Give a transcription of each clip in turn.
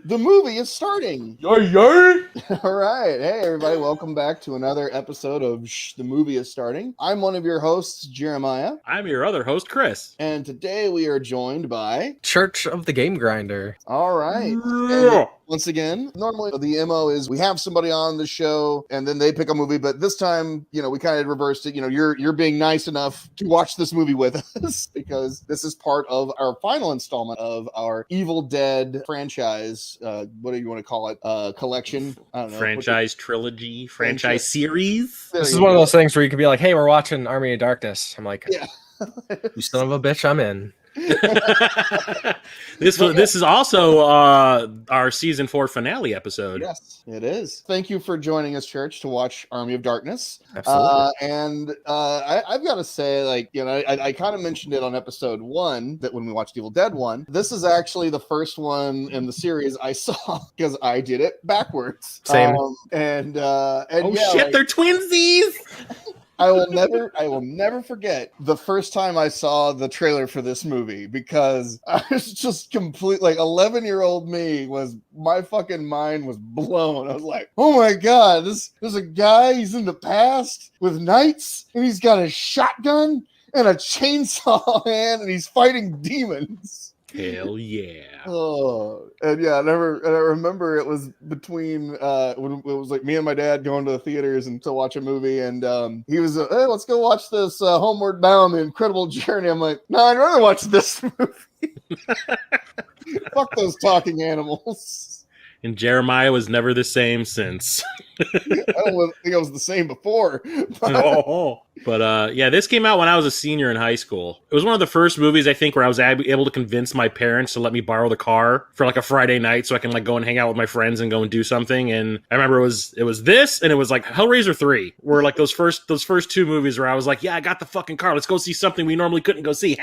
The movie is starting. Yay! All right. Hey, everybody. Welcome back to another episode of The Movie is Starting. I'm one of your hosts, Jeremiah. I'm your other host, Chris. And today we are joined by... Church of the Game Grinder. All right. And once again, normally the MO is we have somebody on the show and then they pick a movie. But this time, we kind of reversed it. You're being nice enough to watch this movie with us because this is part of our final installment of our Evil Dead franchise. What do you want to call it? Collection? I don't know. Franchise trilogy, franchise series. This is one of those things where you could be like, hey, we're watching Army of Darkness. I'm like, yeah. You son of a bitch, I'm in. This is also our season 4 finale episode. Yes, it is. Thank you for joining us, Church, to watch Army of Darkness. Absolutely. I've got to say, I kind of mentioned it on episode 1 that when we watched Evil Dead 1, this is actually the first one in the series I saw because I did it backwards. Same. They're twinsies. I will never forget the first time I saw the trailer for this movie because I was just 11-year-old me my fucking mind was blown. I was like, oh my God, there's a guy, he's in the past with knights and he's got a shotgun and a chainsaw hand and he's fighting demons. Hell yeah. Oh, and yeah, and I remember it was between when it was like me and my dad going to the theaters and to watch a movie, and he was hey, let's go watch this Homeward Bound: The Incredible Journey. I'm like, no, I'd rather watch this movie. Fuck those talking animals. And Jeremiah was never the same since. I don't think I was the same before. But this came out when I was a senior in high school. It was one of the first movies, I think, where I was able to convince my parents to let me borrow the car for like a Friday night so I can go and hang out with my friends and go and do something. And I remember it was this, and it was like Hellraiser 3, were like those first 2 movies where I was like, yeah, I got the fucking car. Let's go see something we normally couldn't go see.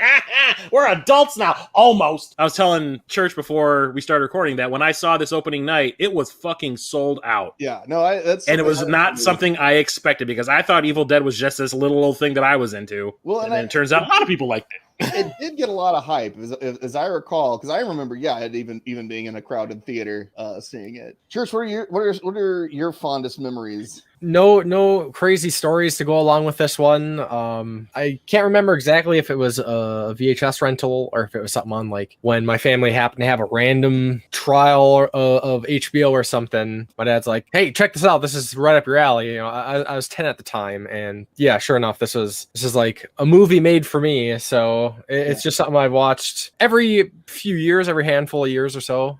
We're adults now. Almost. I was telling Church before we started recording that when I saw this opening night, it was fucking sold out. Yeah, no, it was not something I expected because I thought Evil Dead was just this little old thing that I was into. Well, and then it turns out a lot of people liked it. It did get a lot of hype, as I recall, because I remember, it even being in a crowded theater, seeing it. Church, what are your fondest memories? No crazy stories to go along with this one. I can't remember exactly if it was a VHS rental or if it was something on like when my family happened to have a random trial of HBO or something. My dad's like, "Hey, check this out. This is right up your alley." I was 10 at the time, and yeah, sure enough, this is like a movie made for me. So it's just something I've watched every few years, every handful of years or so.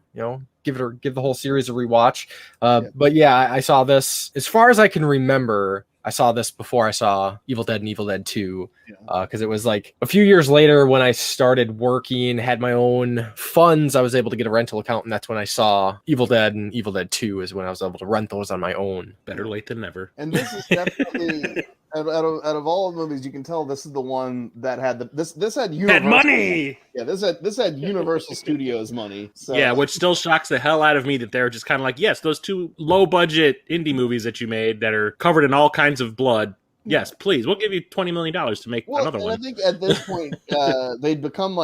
Give the whole series a rewatch. But yeah, I saw this, as far as I can remember, I saw this before I saw Evil Dead and Evil Dead 2. Because it was like a few years later when I started working, had my own funds, I was able to get a rental account, and that's when I saw Evil Dead and Evil Dead 2 is when I was able to rent those on my own. Better late than never. And this is definitely... Out of all the movies, you can tell this is the one that had this had Universal. Had money. Yeah, this had Universal Studios money. So. Yeah, which still shocks the hell out of me that they're just kind of like, yes, those 2 low budget indie movies that you made that are covered in all kinds of blood. Yes, please. We'll give you $20 million to make another one. I think at this point, they'd become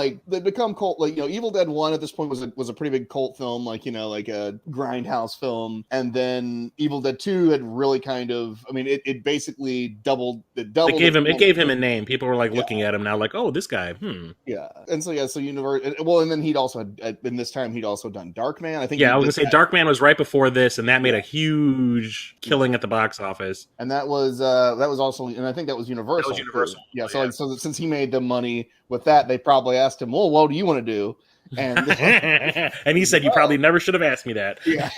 cult. Evil Dead 1 at this point was a pretty big cult film, like a grindhouse film. And then Evil Dead 2 had really kind of, it basically doubled. It gave him a name. People were looking at him now like, oh, this guy. Yeah. And so Universal. Well, and then he'd also in this time he'd also done Darkman. I think. Yeah, I was gonna say Darkman was right before this, and that made a huge killing at the box office. And that was also, and I think that was Universal. That was Universal. Yeah, so since he made the money with that, they probably asked him, well, what do you want to do? And and he said, you probably never should have asked me that. Yeah.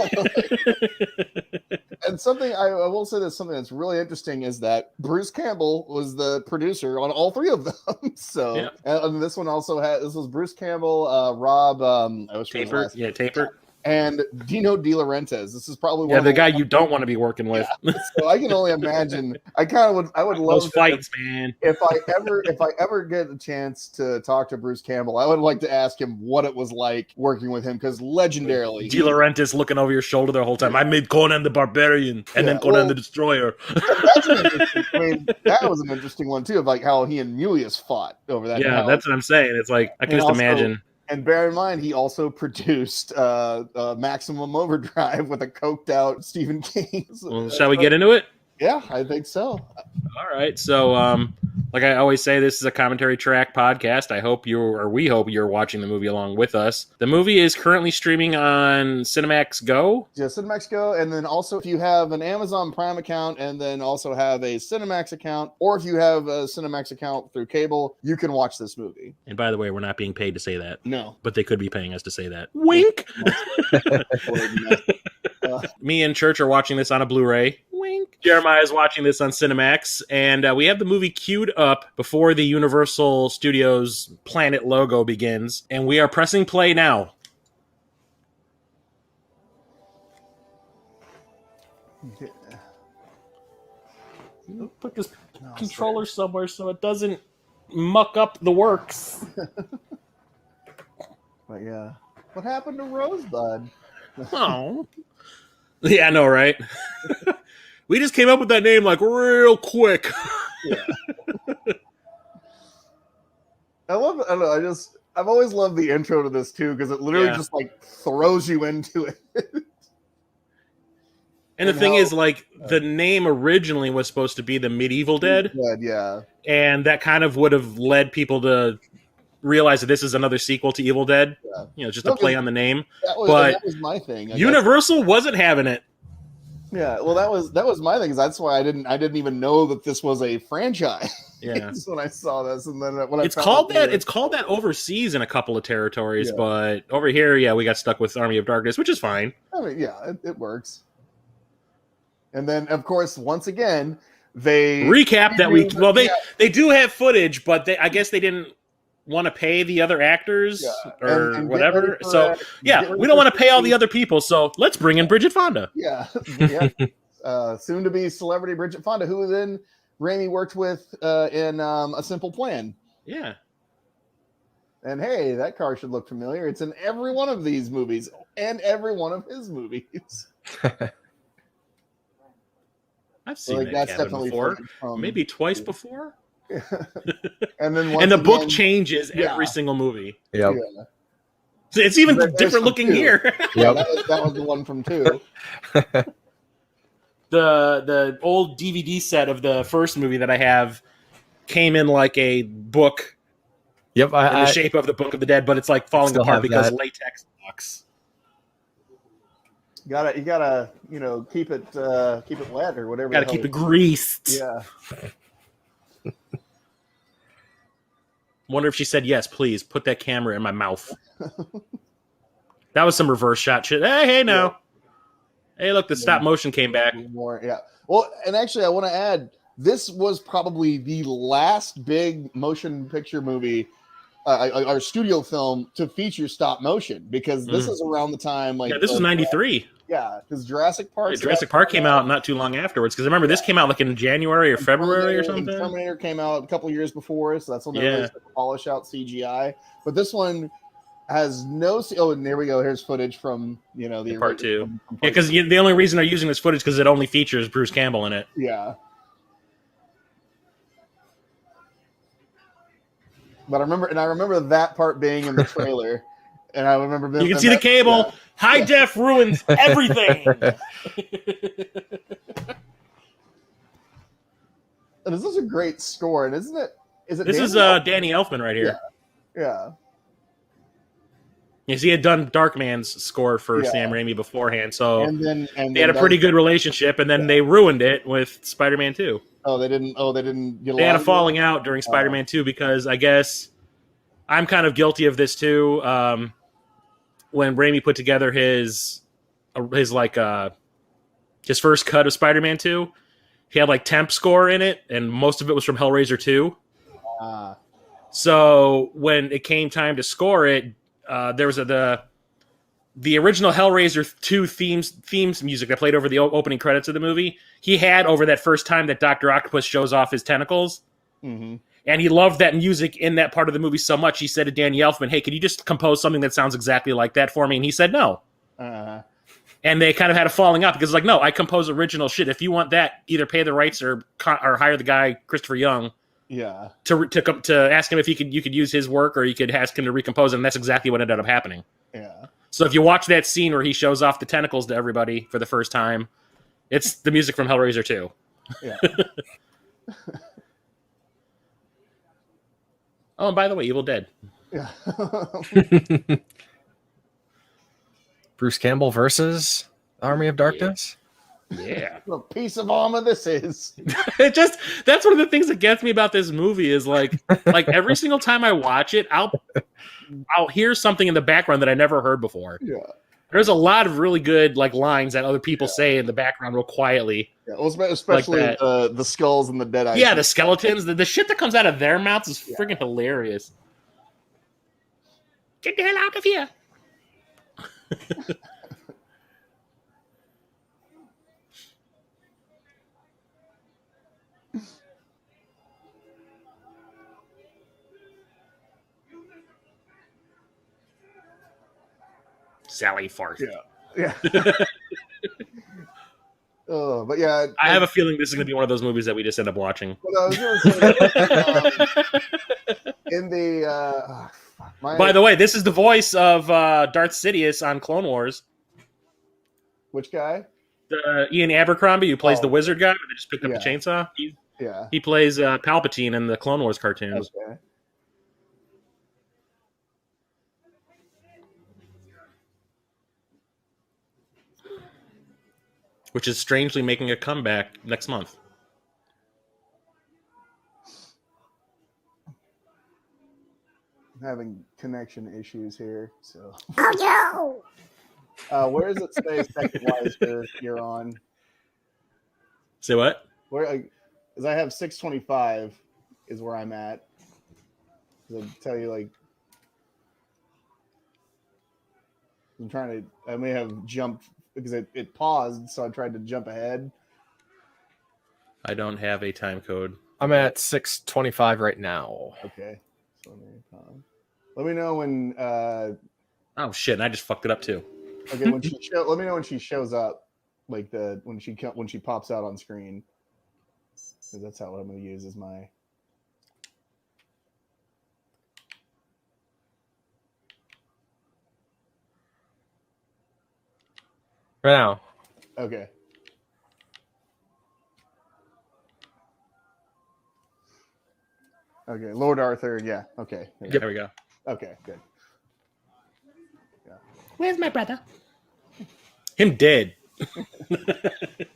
And something I will say that something that's really interesting is that Bruce Campbell was the producer on all 3 of them. So yeah. This one also this was Bruce Campbell, Rob, Tapert. Yeah, Tapert. And Dino De Laurentiis. This is probably one the guy you don't want to be working with. Yeah. So I can only imagine. I would love those fights, man. If I ever get a chance to talk to Bruce Campbell, I would like to ask him what it was like working with him, because legendarily, De Laurentiis looking over your shoulder the whole time. I made Conan the Barbarian and then Conan the Destroyer. That was an interesting one too, of how he and Mulius fought over that. Yeah, that's what I'm saying. It's like I can just imagine. And bear in mind, he also produced Maximum Overdrive with a coked out Stephen King. Well, shall we get into it? Yeah, I think so. All right. So, like I always say, this is a commentary track podcast. We hope you're watching the movie along with us. The movie is currently streaming on Cinemax Go. Yeah, Cinemax Go. And then also, if you have an Amazon Prime account and then also have a Cinemax account, or if you have a Cinemax account through cable, you can watch this movie. And by the way, we're not being paid to say that. No. But they could be paying us to say that. Wink! Me and Church are watching this on a Blu-ray. Wink. Jeremiah is watching this on Cinemax, and we have the movie queued up before the Universal Studios Planet logo begins, and we are pressing play now. Yeah. Put this controller somewhere so it doesn't muck up the works. But yeah. What happened to Rosebud? Oh. Yeah, I know, right? We just came up with that name like real quick. Yeah. I don't know, I've always loved the intro to this too, because it literally just like throws you into it. And the thing is, like, the name originally was supposed to be The Medieval Dead. Yeah. And that kind of would have led people to realize that this is another sequel to Evil Dead. Yeah. You know, just a play on the name. That was my thing. Universal wasn't having it. Yeah, well, that was my thing. That's why I didn't even know that this was a franchise. Yeah, when I saw this, and then when it's called that overseas in a couple of territories, but over here, we got stuck with Army of Darkness, which is fine. I mean, yeah, it works. And then, of course, once again, they recap that they do have footage, but I guess they didn't want to pay the other actors or whatever. So we don't want to pay all the other people. So let's bring in Bridget Fonda. Yeah. Soon to be celebrity Bridget Fonda, who then Raimi worked with in A Simple Plan. Yeah. And hey, that car should look familiar. It's in every one of these movies and every one of his movies. I've seen that cabin before. Maybe twice before. And then the book changes every single movie. Yep. Yeah. So it's even different looking here. Yeah, that was the one from 2. The old DVD set of the first movie that I have came in like a book. Yep, in the shape of the Book of the Dead, but it's like falling apart because latex box. You gotta keep it wet or whatever. Gotta keep it greased. Yeah. Wonder if she said yes. Please put that camera in my mouth. That was some reverse shot shit. Hey now. Yeah. Hey, look, the stop motion came back. More, yeah. Well, and actually, I want to add, this was probably the last big motion picture movie, our studio film, to feature stop motion, because this is around the time this was 93. Yeah, because Jurassic Park. Yeah, Jurassic Park came out not too long afterwards. Because I remember this came out like in January or February or something. Terminator came out a couple years before, so that's when they released the polish out CGI. But this one has no. Oh, and there we go. Here's footage from the part 2. Yeah, because the only reason they're using this footage because it only features Bruce Campbell in it. Yeah. But I remember that part being in the trailer. And I remember you can see the cable. Yeah. High def ruins everything. And this is a great score, and isn't it? This is Danny Elfman right here. Yeah. Yes, he had done Darkman's score for Sam Raimi beforehand, so and they had a pretty good relationship, and then they ruined it with Spider-Man 2. Oh, they didn't get along. They had a falling out during Spider-Man 2 because I guess I'm kind of guilty of this too. When Raimi put together his first cut of Spider-Man 2, he had like temp score in it, and most of it was from Hellraiser 2. So when it came time to score it, there was the original Hellraiser 2 themes music that played over the opening credits of the movie. He had over that first time that Dr. Octopus shows off his tentacles. Mm-hmm. And he loved that music in that part of the movie so much, he said to Danny Elfman, hey, can you just compose something that sounds exactly like that for me? And he said no. And they kind of had a falling out because it's like, no, I compose original shit. If you want that, either pay the rights or hire the guy, Christopher Young, Yeah. To ask him if you could use his work or you could ask him to recompose it, and that's exactly what ended up happening. Yeah. So if you watch that scene where he shows off the tentacles to everybody for the first time, it's the music from Hellraiser 2. Yeah. Oh, and by the way, Evil Dead. Yeah. Bruce Campbell versus Army of Darkness. Yeah. What a piece of armor this is. That's one of the things that gets me about this movie is like every single time I watch it, I'll hear something in the background that I never heard before. Yeah. There's a lot of really good like lines that other people say in the background real quietly. Yeah, well, especially like the skulls and the dead eyes. Yeah, the skeletons, the shit that comes out of their mouths is freaking hilarious. Get the hell out of here. Sally Farth. Yeah. But yeah, I have a feeling this is going to be one of those movies that we just end up watching. Well, I was going to say, in the by the way, this is the voice of Darth Sidious on Clone Wars. Which guy? Ian Abercrombie, who plays the wizard guy. They just picked up the chainsaw. He plays Palpatine in the Clone Wars cartoons. Okay. Which is strangely making a comeback next month. I'm having connection issues here, so. Oh no! Where does it say second-wise you're on? Say what? Where? Because I have 625 is where I'm at. I tell you, like, I'm trying to. I may have jumped because it paused, so I tried to jump ahead. I don't have a time code. I'm at 625 right now. Okay. So let me know when. Oh shit! And I just fucked it up too. Okay, when let me know when she shows up, like when she pops out on screen, because that's how I'm going to use as my. Right now. Okay. Okay, Lord Arthur. Yeah. Okay. There we go. Okay. Good. Yeah. Where's my brother? Him dead.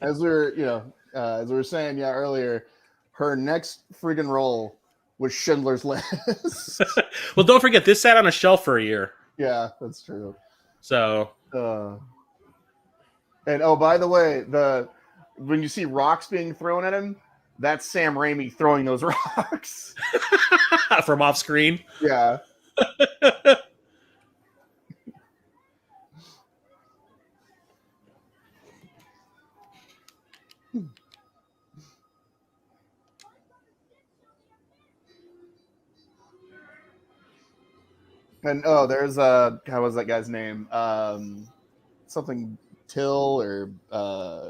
As we were saying, earlier, her next friggin' role was Schindler's List. Well, don't forget, this sat on a shelf for a year. Yeah, that's true. So. And oh, by the way, when you see rocks being thrown at him, that's Sam Raimi throwing those rocks from off screen. Yeah. And there's how was that guy's name? Something Till or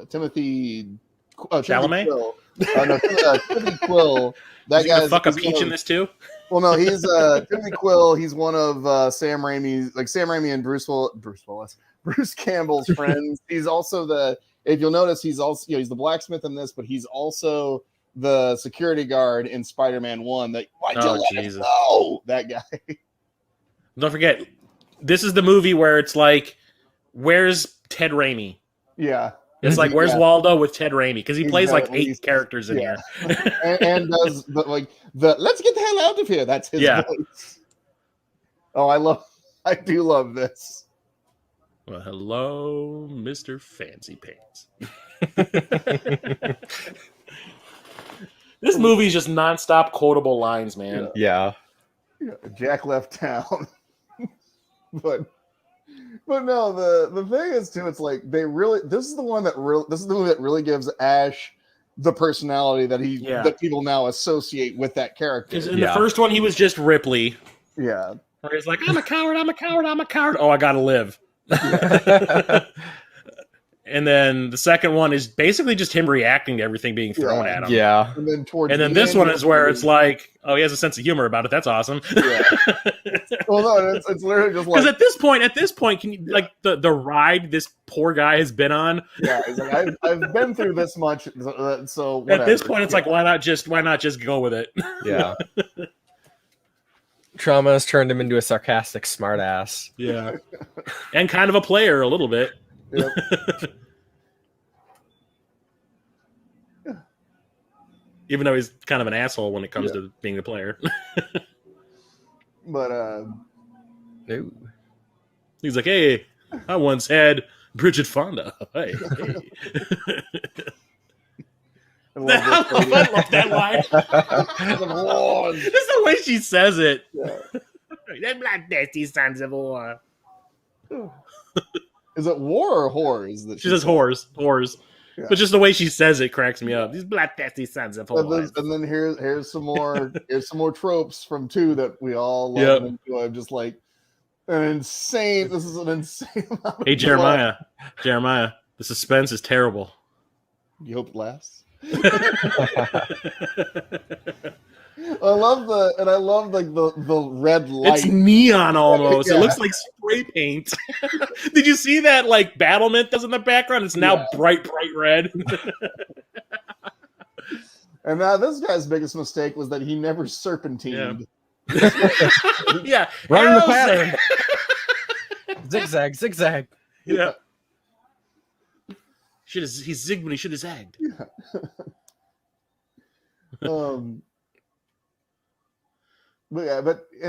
Timothy Chalamet? Quill. No, Timothy Quill. That guy fuck a peach in this too. Well, no, he's Timothy Quill. He's one of Sam Raimi's, like Sam Raimi and Bruce Campbell's friends. He's also if you'll notice, he's also he's the blacksmith in this, but he's also the security guard in Spider-Man 1. Why'd you let us know? That guy. Don't forget, this is the movie where it's like, where's Ted Raimi? Yeah. It's like, where's Waldo with Ted Raimi? Because he plays like 8 characters in here. and does let's get the hell out of here. That's his voice. Oh, I do love this. Well, hello, Mr. Fancy Pants. This movie's just nonstop quotable lines, man. Yeah. Jack left town. But no, the thing is too, it's like this is the movie that really gives Ash the personality that people now associate with that character. In the first one, he was just Ripley. Yeah. Where he's like, I'm a coward, I'm a coward, I'm a coward. Oh, I gotta live. And then the second one is basically just him reacting to everything being thrown at him. Yeah. And then towards And then the this end one of is the where movie- it's like, oh, he has a sense of humor about it. That's awesome. Yeah. Well, no, it's literally just Because like, at this point, can you like the ride this poor guy has been on? yeah, he's like, I've been through this much, so whatever. At this point, it's like, why not just go with it? Yeah. Trauma has turned him into a sarcastic smartass. Yeah, and kind of a player a little bit. Yep. Even though he's kind of an asshole when it comes to being a player. But Ooh. He's like, hey, I once had Bridget Fonda. Hey. I I love that line. love this. Just the way she says it. Yeah. Them bloodthirsty sons of war. Is it war or whores that She says whores. Yeah. But just the way she says it cracks me up. These bloodthirsty sons of And whores. then here's some more tropes from 2 that we all love and enjoy. I'm just like this is an insane amount of Hey, blood. Jeremiah, the suspense is terrible. You hope it lasts. I love the red light. It's neon almost. Yeah. It looks like spray paint. Did you see that like battlement that's in the background? It's now bright red. And now this guy's biggest mistake was that he never serpentined. Yeah. Run the Arrows- pattern. Zigzag. Yeah. He zigged when he should have zagged. And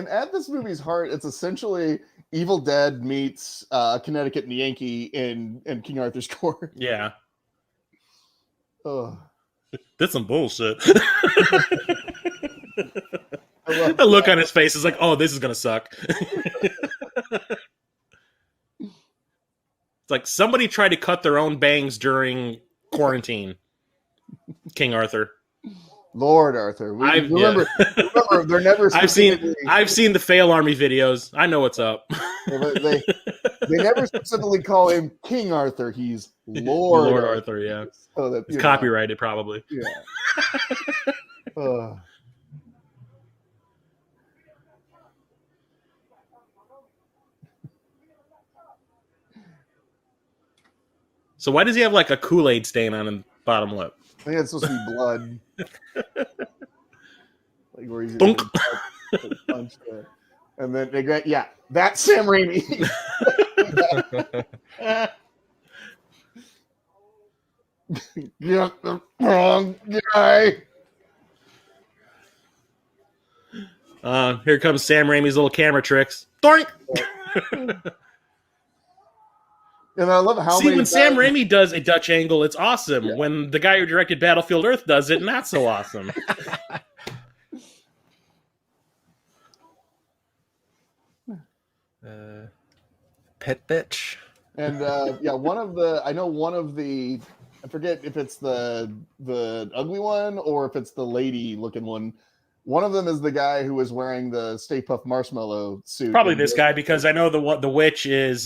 at this movie's heart, it's essentially Evil Dead meets Connecticut and Yankee in King Arthur's Court. Yeah. Ugh. That's some bullshit. I love The look on his face is like, oh, this is gonna suck. It's like somebody tried to cut their own bangs during quarantine. King Arthur. Lord Arthur. Remember, they're never. I've seen the Fail Army videos. I know what's up. They never specifically call him King Arthur. He's Lord Arthur. Yeah, so that, it's copyrighted probably. Yeah. So why does he have like a Kool-Aid stain on his bottom lip? I think it's supposed to be blood. Like where he's Dunk. punch there. And then they got that's Sam Raimi. Yeah, the wrong guy. Here comes Sam Raimi's little camera tricks. Doink! And I love how See, many when Sam times- Raimi does a Dutch angle, it's awesome. Yeah. When the guy who directed Battlefield Earth does it, not so awesome. Pit bitch. And one of the I forget if it's the ugly one or if it's the lady looking one. One of them is the guy who was wearing the Stay Puft Marshmallow suit. Probably this guy, because I know the witch is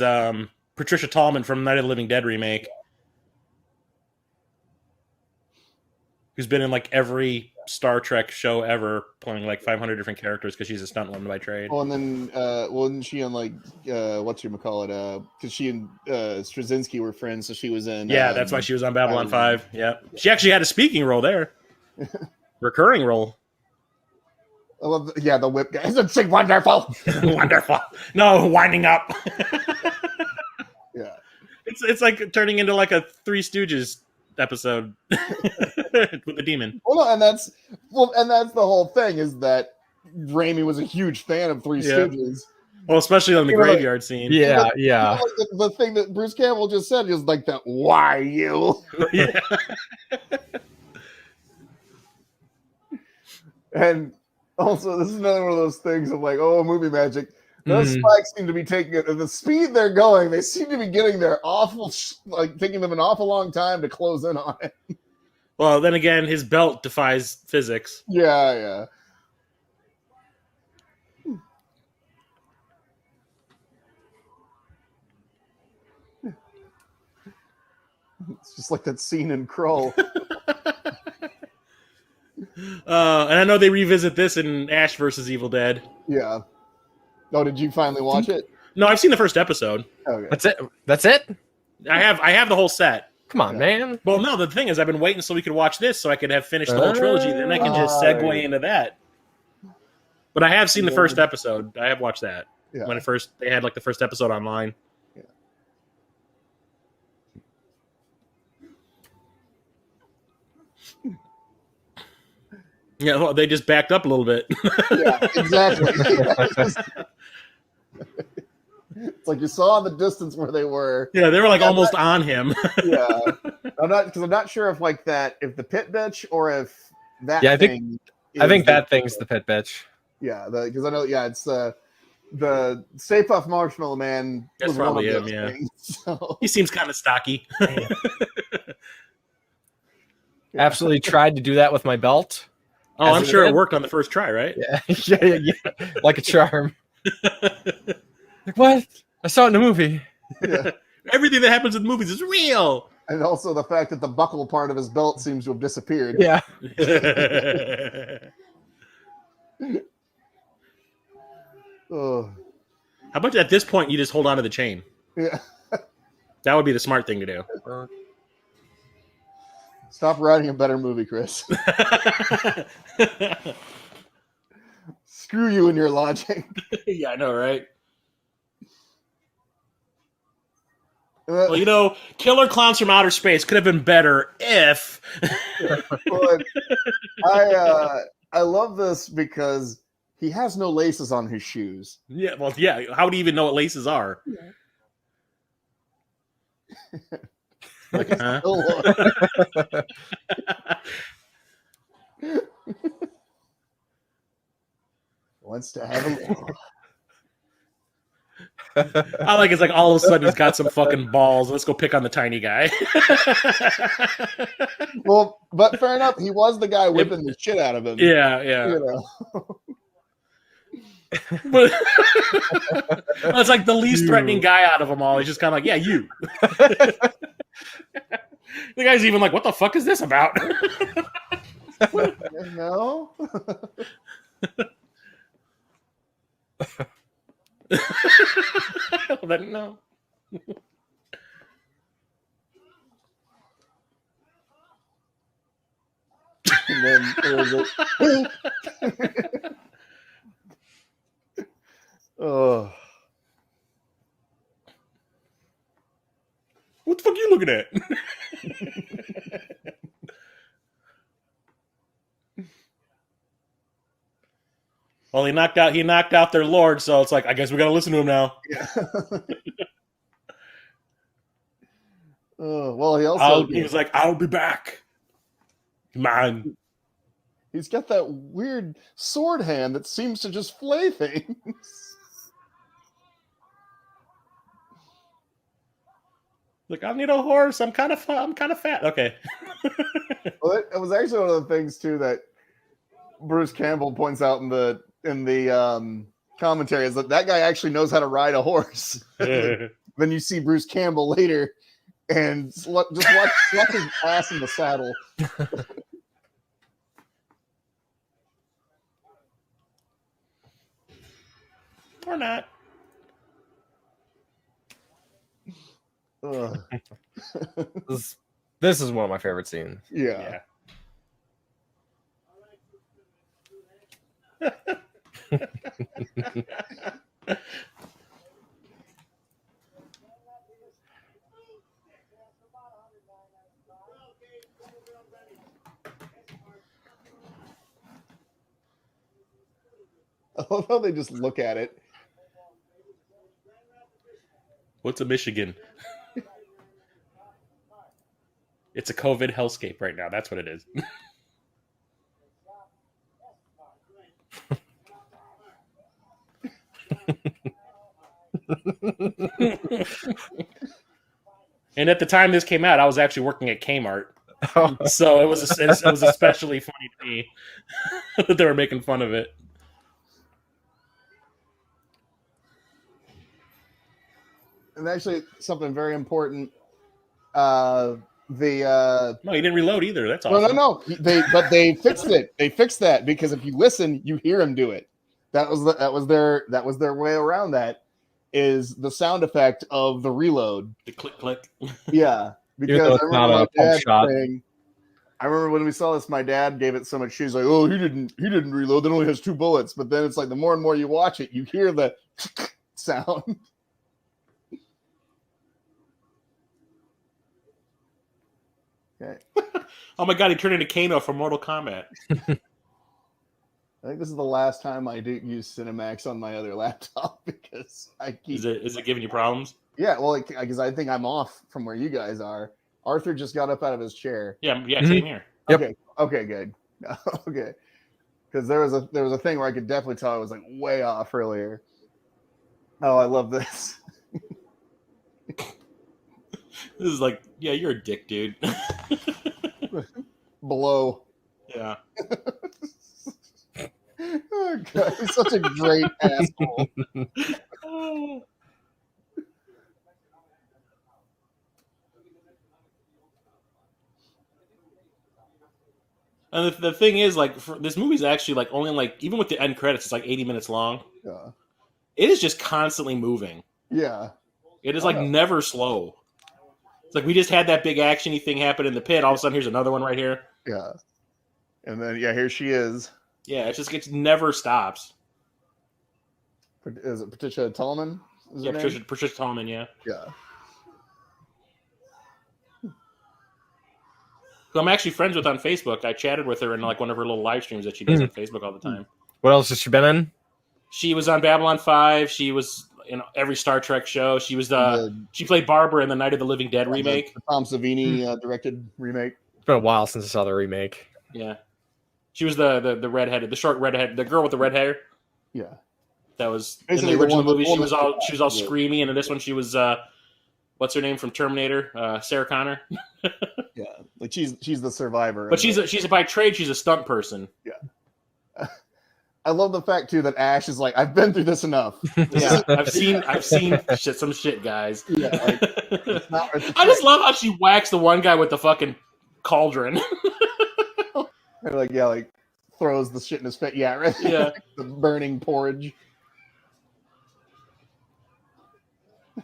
Patricia Tallman from Night of the Living Dead remake, who's been in like every Star Trek show ever, playing like 500 different characters because she's a stunt woman by trade. Oh, and then wasn't she on like whatchamacallit? Because she and Straczynski were friends, so she was in. Yeah, that's why she was on Babylon 5. Yeah, she actually had a speaking role there, recurring role. I love the whip guy. Isn't she wonderful? Wonderful. No, winding up. Yeah. It's like turning into like a Three Stooges episode with the demon. Well, no, and that's the whole thing is that Raimi was a huge fan of Three Stooges. Well, especially on the You know, graveyard scene. Yeah. Like the thing that Bruce Campbell just said is like that. Why you? Yeah. And also, this is another one of those things of like, oh, movie magic. Those spikes seem to be taking it at the speed they're going. They seem to be getting there taking them an awful long time to close in on it. Well, then again, his belt defies physics. Yeah. It's just like that scene in Kroll. And I know they revisit this in Ash versus Evil Dead. Yeah. Oh, did you finally watch it? No, I've seen the first episode. Okay. That's it. That's it. I have the whole set. Come on, man. Well, no, the thing is, I've been waiting so we could watch this so I could have finished the whole trilogy. Then I can just segue into that. But I have seen the first episode. I have watched that. Yeah. When they had like the first episode online. Yeah, well, they just backed up a little bit. Yeah, exactly. It's like you saw in the distance where they were. Yeah, they were like almost on him. Yeah, I'm not sure if like that, if the pit bitch or if that. Yeah, I think that thing's the pit bitch. Yeah, because I know. Yeah, it's the Stay Puft Marshmallow Man. That's was probably one of him. those Yeah, things, so. he seems kind of stocky. Absolutely tried to do that with my belt. Oh, I'm sure it worked on the first try, right? Yeah, yeah. Like a charm. Like, what? I saw it in a movie. Yeah. Everything that happens in the movies is real. And also the fact that the buckle part of his belt seems to have disappeared. Yeah. Oh. How about at this point you just hold on to the chain? Yeah. That would be the smart thing to do. Stop writing a better movie, Chris. Screw you and your logic. Yeah, I know, right? Well, you know, Killer Clowns from Outer Space could have been better if. But I love this because he has no laces on his shoes. Yeah, well, yeah. How would he even know what laces are? Like, huh? Wants to have a. I like it's like all of a sudden he's got some fucking balls. Let's go pick on the tiny guy. Well, but fair enough. He was the guy whipping the shit out of him. Yeah, yeah. You know. But it's like the least threatening guy out of them all. He's just kind of like, yeah, you. The guy's even like, what the fuck is this about? No. Then no. And then there was oh. What the fuck are you looking at? Well, he knocked out their lord, so it's like, I guess we gotta listen to him now. Yeah. Oh, well, he was like, I'll be back. Man. He's got that weird sword hand that seems to just flay things. Like, I need a horse. I'm kind of fat. Okay. Well, it was actually one of the things too that Bruce Campbell points out in the commentary is that guy actually knows how to ride a horse. Then you see Bruce Campbell later, and just watch his ass in the saddle. Or not. This is one of my favorite scenes. Yeah. I love how they just look at it. What's a Michigan? It's a COVID hellscape right now. That's what it is. And at the time this came out, I was actually working at Kmart. So it was especially funny to me that they were making fun of it. And actually, something very important. No, he didn't reload either. That's no, awesome. no. They fixed it. They fixed that because if you listen, you hear him do it. That was their way around that. Is the sound effect of the reload. The click click. Yeah, because I remember my dad saying. I remember when we saw this, my dad gave it so much. She's like, "Oh, he didn't reload. It only has 2 bullets." But then it's like the more and more you watch it, you hear the sound. Okay. Oh my god, he turned into Kano from Mortal Kombat. I think this is the last time I do use Cinemax on my other laptop because I keep. Is it giving you problems? Yeah, well, because I think I'm off from where you guys are. Arthur just got up out of his chair. Yeah, same here. Yep. Okay, good. Okay, because there was a thing where I could definitely tell I was like way off earlier. Oh, I love this. This is like, yeah, you're a dick, dude. Below. Yeah. Oh, God, he's such a great asshole. And the thing is, like, this movie's actually like only like even with the end credits, it's like 80 minutes long. Yeah. It is just constantly moving. Yeah. It is like never slow. It's like we just had that big actiony thing happen in the pit. All of a sudden, here's another one right here. Yeah. And then here she is. Yeah, it never stops. Is it Patricia Tallman? Yeah, Patricia Tallman. Yeah. Yeah. Who I'm actually friends with on Facebook. I chatted with her in like one of her little live streams that she does on Facebook all the time. What else has she been in? She was on Babylon 5. She was in every Star Trek show. She was she played Barbara in the Night of the Living Dead remake. The Tom Savini directed remake. It's been a while since I saw the remake. Yeah. She was the redheaded, the short redhead, the girl with the red hair. Yeah. That was basically in the original movie. She was all screamy, and in this one she was what's her name from Terminator? Sarah Connor. Yeah, like she's the survivor. But she's by trade she's a stunt person. Yeah. I love the fact too that Ash is like, I've been through this enough. Yeah, I've seen some shit, guys. Yeah, I just love how she whacks the one guy with the fucking cauldron. like throws the shit in his face. Yeah, right. Yeah, the burning porridge.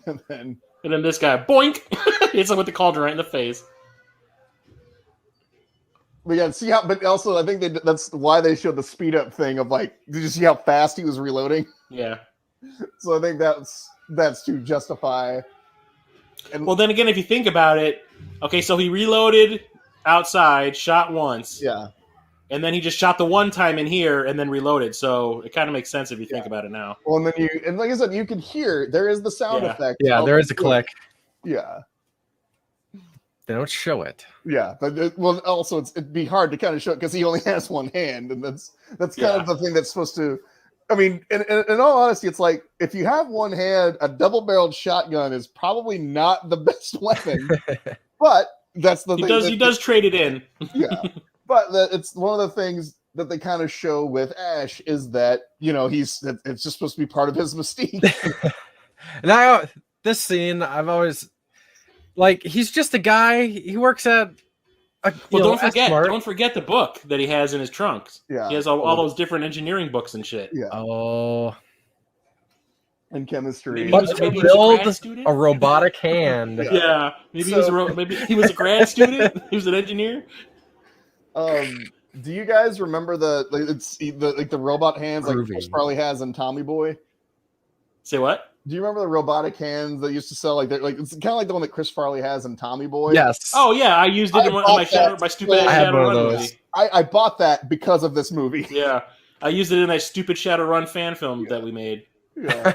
And then this guy, boink, hits him with the cauldron right in the face. But yeah, see how. But also, I think that's why they showed the speed up thing of like, did you see how fast he was reloading? Yeah. So I think that's to justify. And well, then again, if you think about it, okay, so he reloaded outside, shot once. Yeah. And then he just shot the one time in here and then reloaded. So it kind of makes sense if you think about it now. Well, and then like I said, you can hear there is the sound effect. Yeah, there is a click. Yeah. They don't show it. Yeah, but also it'd be hard to kind of show it because he only has one hand, and that's kind of the thing that's supposed to. I mean, in all honesty, it's like if you have one hand, a double-barreled shotgun is probably not the best weapon. But that's the thing. He does trade it in. Yeah, but it's one of the things that they kind of show with Ash is that it's just supposed to be part of his mystique. And this scene, I've always. Like, he's just a guy. He works at. Don't forget the book that he has in his trunks. Yeah, he has all those different engineering books and shit. Yeah. Oh. And chemistry. But to build a robotic hand. Yeah. Maybe he was a grad student. He was an engineer. Do you guys remember the robot hands like Chris Farley has in Tommy Boy? Say what? Do you remember the robotic hands that used to sell it's kind of like the one that Chris Farley has in Tommy Boy? Yes. Oh yeah, I used it in my stupid Shadowrun movie. I bought that because of this movie. Yeah, I used it in that stupid Shadowrun fan film that we made. Yeah.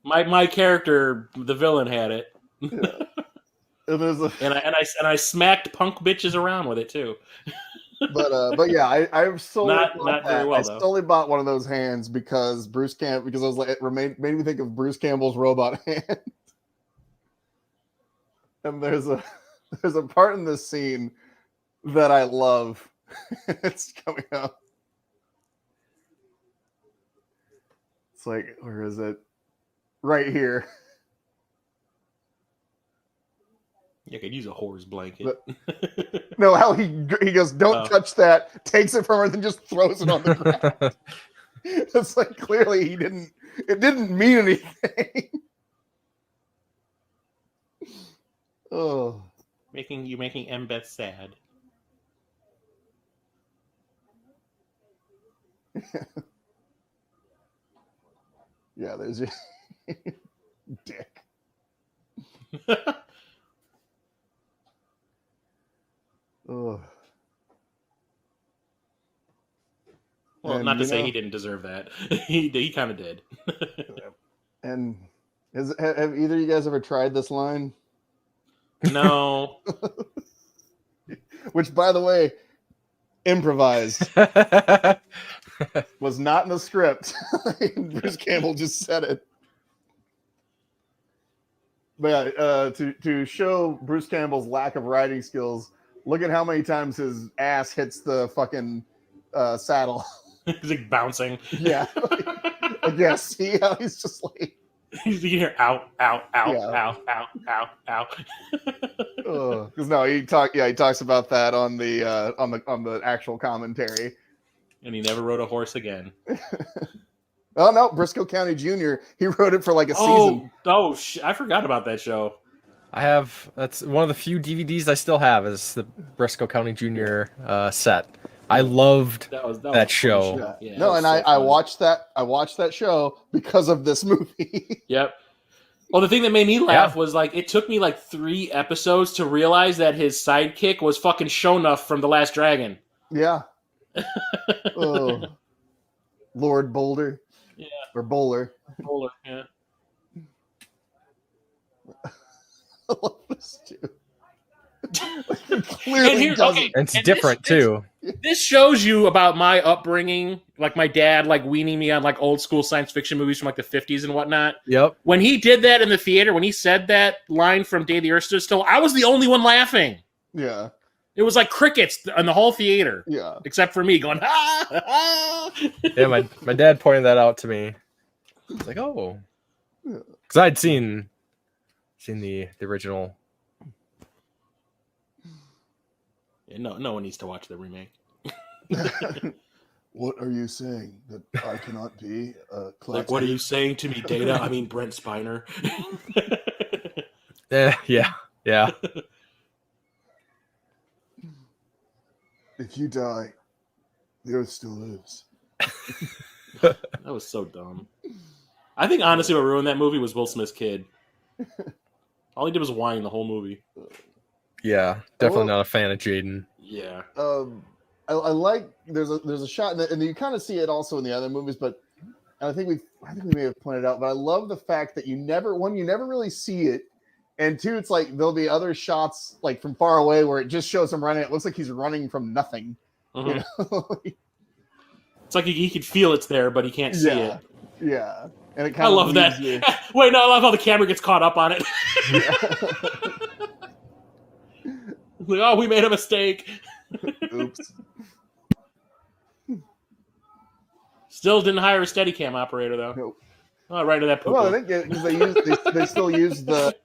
My character, the villain, had it. Yeah. And I smacked punk bitches around with it too. But yeah, I solely not very well. I solely bought one of those hands because I was like, it made me think of Bruce Campbell's robot hand. And there's a part in this scene that I love. It's coming up. It's like, where is it? Right here. You could use a whore's blanket. No, how he goes, don't touch that, takes it from her, and then just throws it on the ground. It's like clearly it didn't mean anything. Oh. Making Embeth sad. Yeah, there's your dick. Oh. Well, And, not to say he didn't deserve that. He kind of did. And have either of you guys ever tried this line? No. Which, by the way, improvised. Was not in the script. Bruce Campbell just said it. But yeah, to show Bruce Campbell's lack of writing skills, look at how many times his ass hits the fucking saddle. He's like bouncing. Yeah. I guess. See how he's just like. You can hear ow, ow, ow, Yeah. ow, ow, ow, ow. Because no, he talks about that on the actual commentary. And he never rode a horse again. Oh no, Briscoe County Jr. He wrote it for like a season. I forgot about that show. That's one of the few DVDs I still have is the Briscoe County Jr. Set. I loved that show. Yeah. No, and I watched that show because of this movie. Yep. Well, the thing that made me laugh was like it took me like 3 episodes to realize that his sidekick was fucking Shonuff from The Last Dragon. Yeah. Oh. Lord Boulder. Yeah. Or Bowler. Bowler, yeah. I love this too. Clearly it's different too. This shows you about my upbringing, like my dad, like weaning me on like old school science fiction movies from like the 50s and whatnot. Yep. When he did that in the theater, when he said that line from Day the Earth Stood Still, I was the only one laughing. Yeah. It was like crickets in the whole theater. Yeah. Except for me going, ah, ah. Yeah, my dad pointed that out to me. I was like, oh. Because I'd seen the original. Yeah, no one needs to watch the remake. What are you saying? That I cannot be a collector? Like, what are you saying to me, Data? I mean, Brent Spiner. Yeah. If you die, the Earth still lives. That was so dumb. I think honestly what ruined that movie was Will Smith's kid. All he did was whine the whole movie. Yeah, definitely not a fan of Jaden. Yeah. I like there's a shot and you kind of see it also in the other movies, but I think we may have pointed out, but I love the fact that you never really see it, and 2, it's like there'll be other shots like from far away where it just shows him running. It looks like he's running from nothing. Mm-hmm. You know? It's like he could feel it's there, but he can't see it. Yeah. And it I love that. Wait, no, I love how the camera gets caught up on it. Like, oh, we made a mistake. Oops. Still didn't hire a Steadicam operator though. Nope. Oh, right to that. Well, I think because they still use that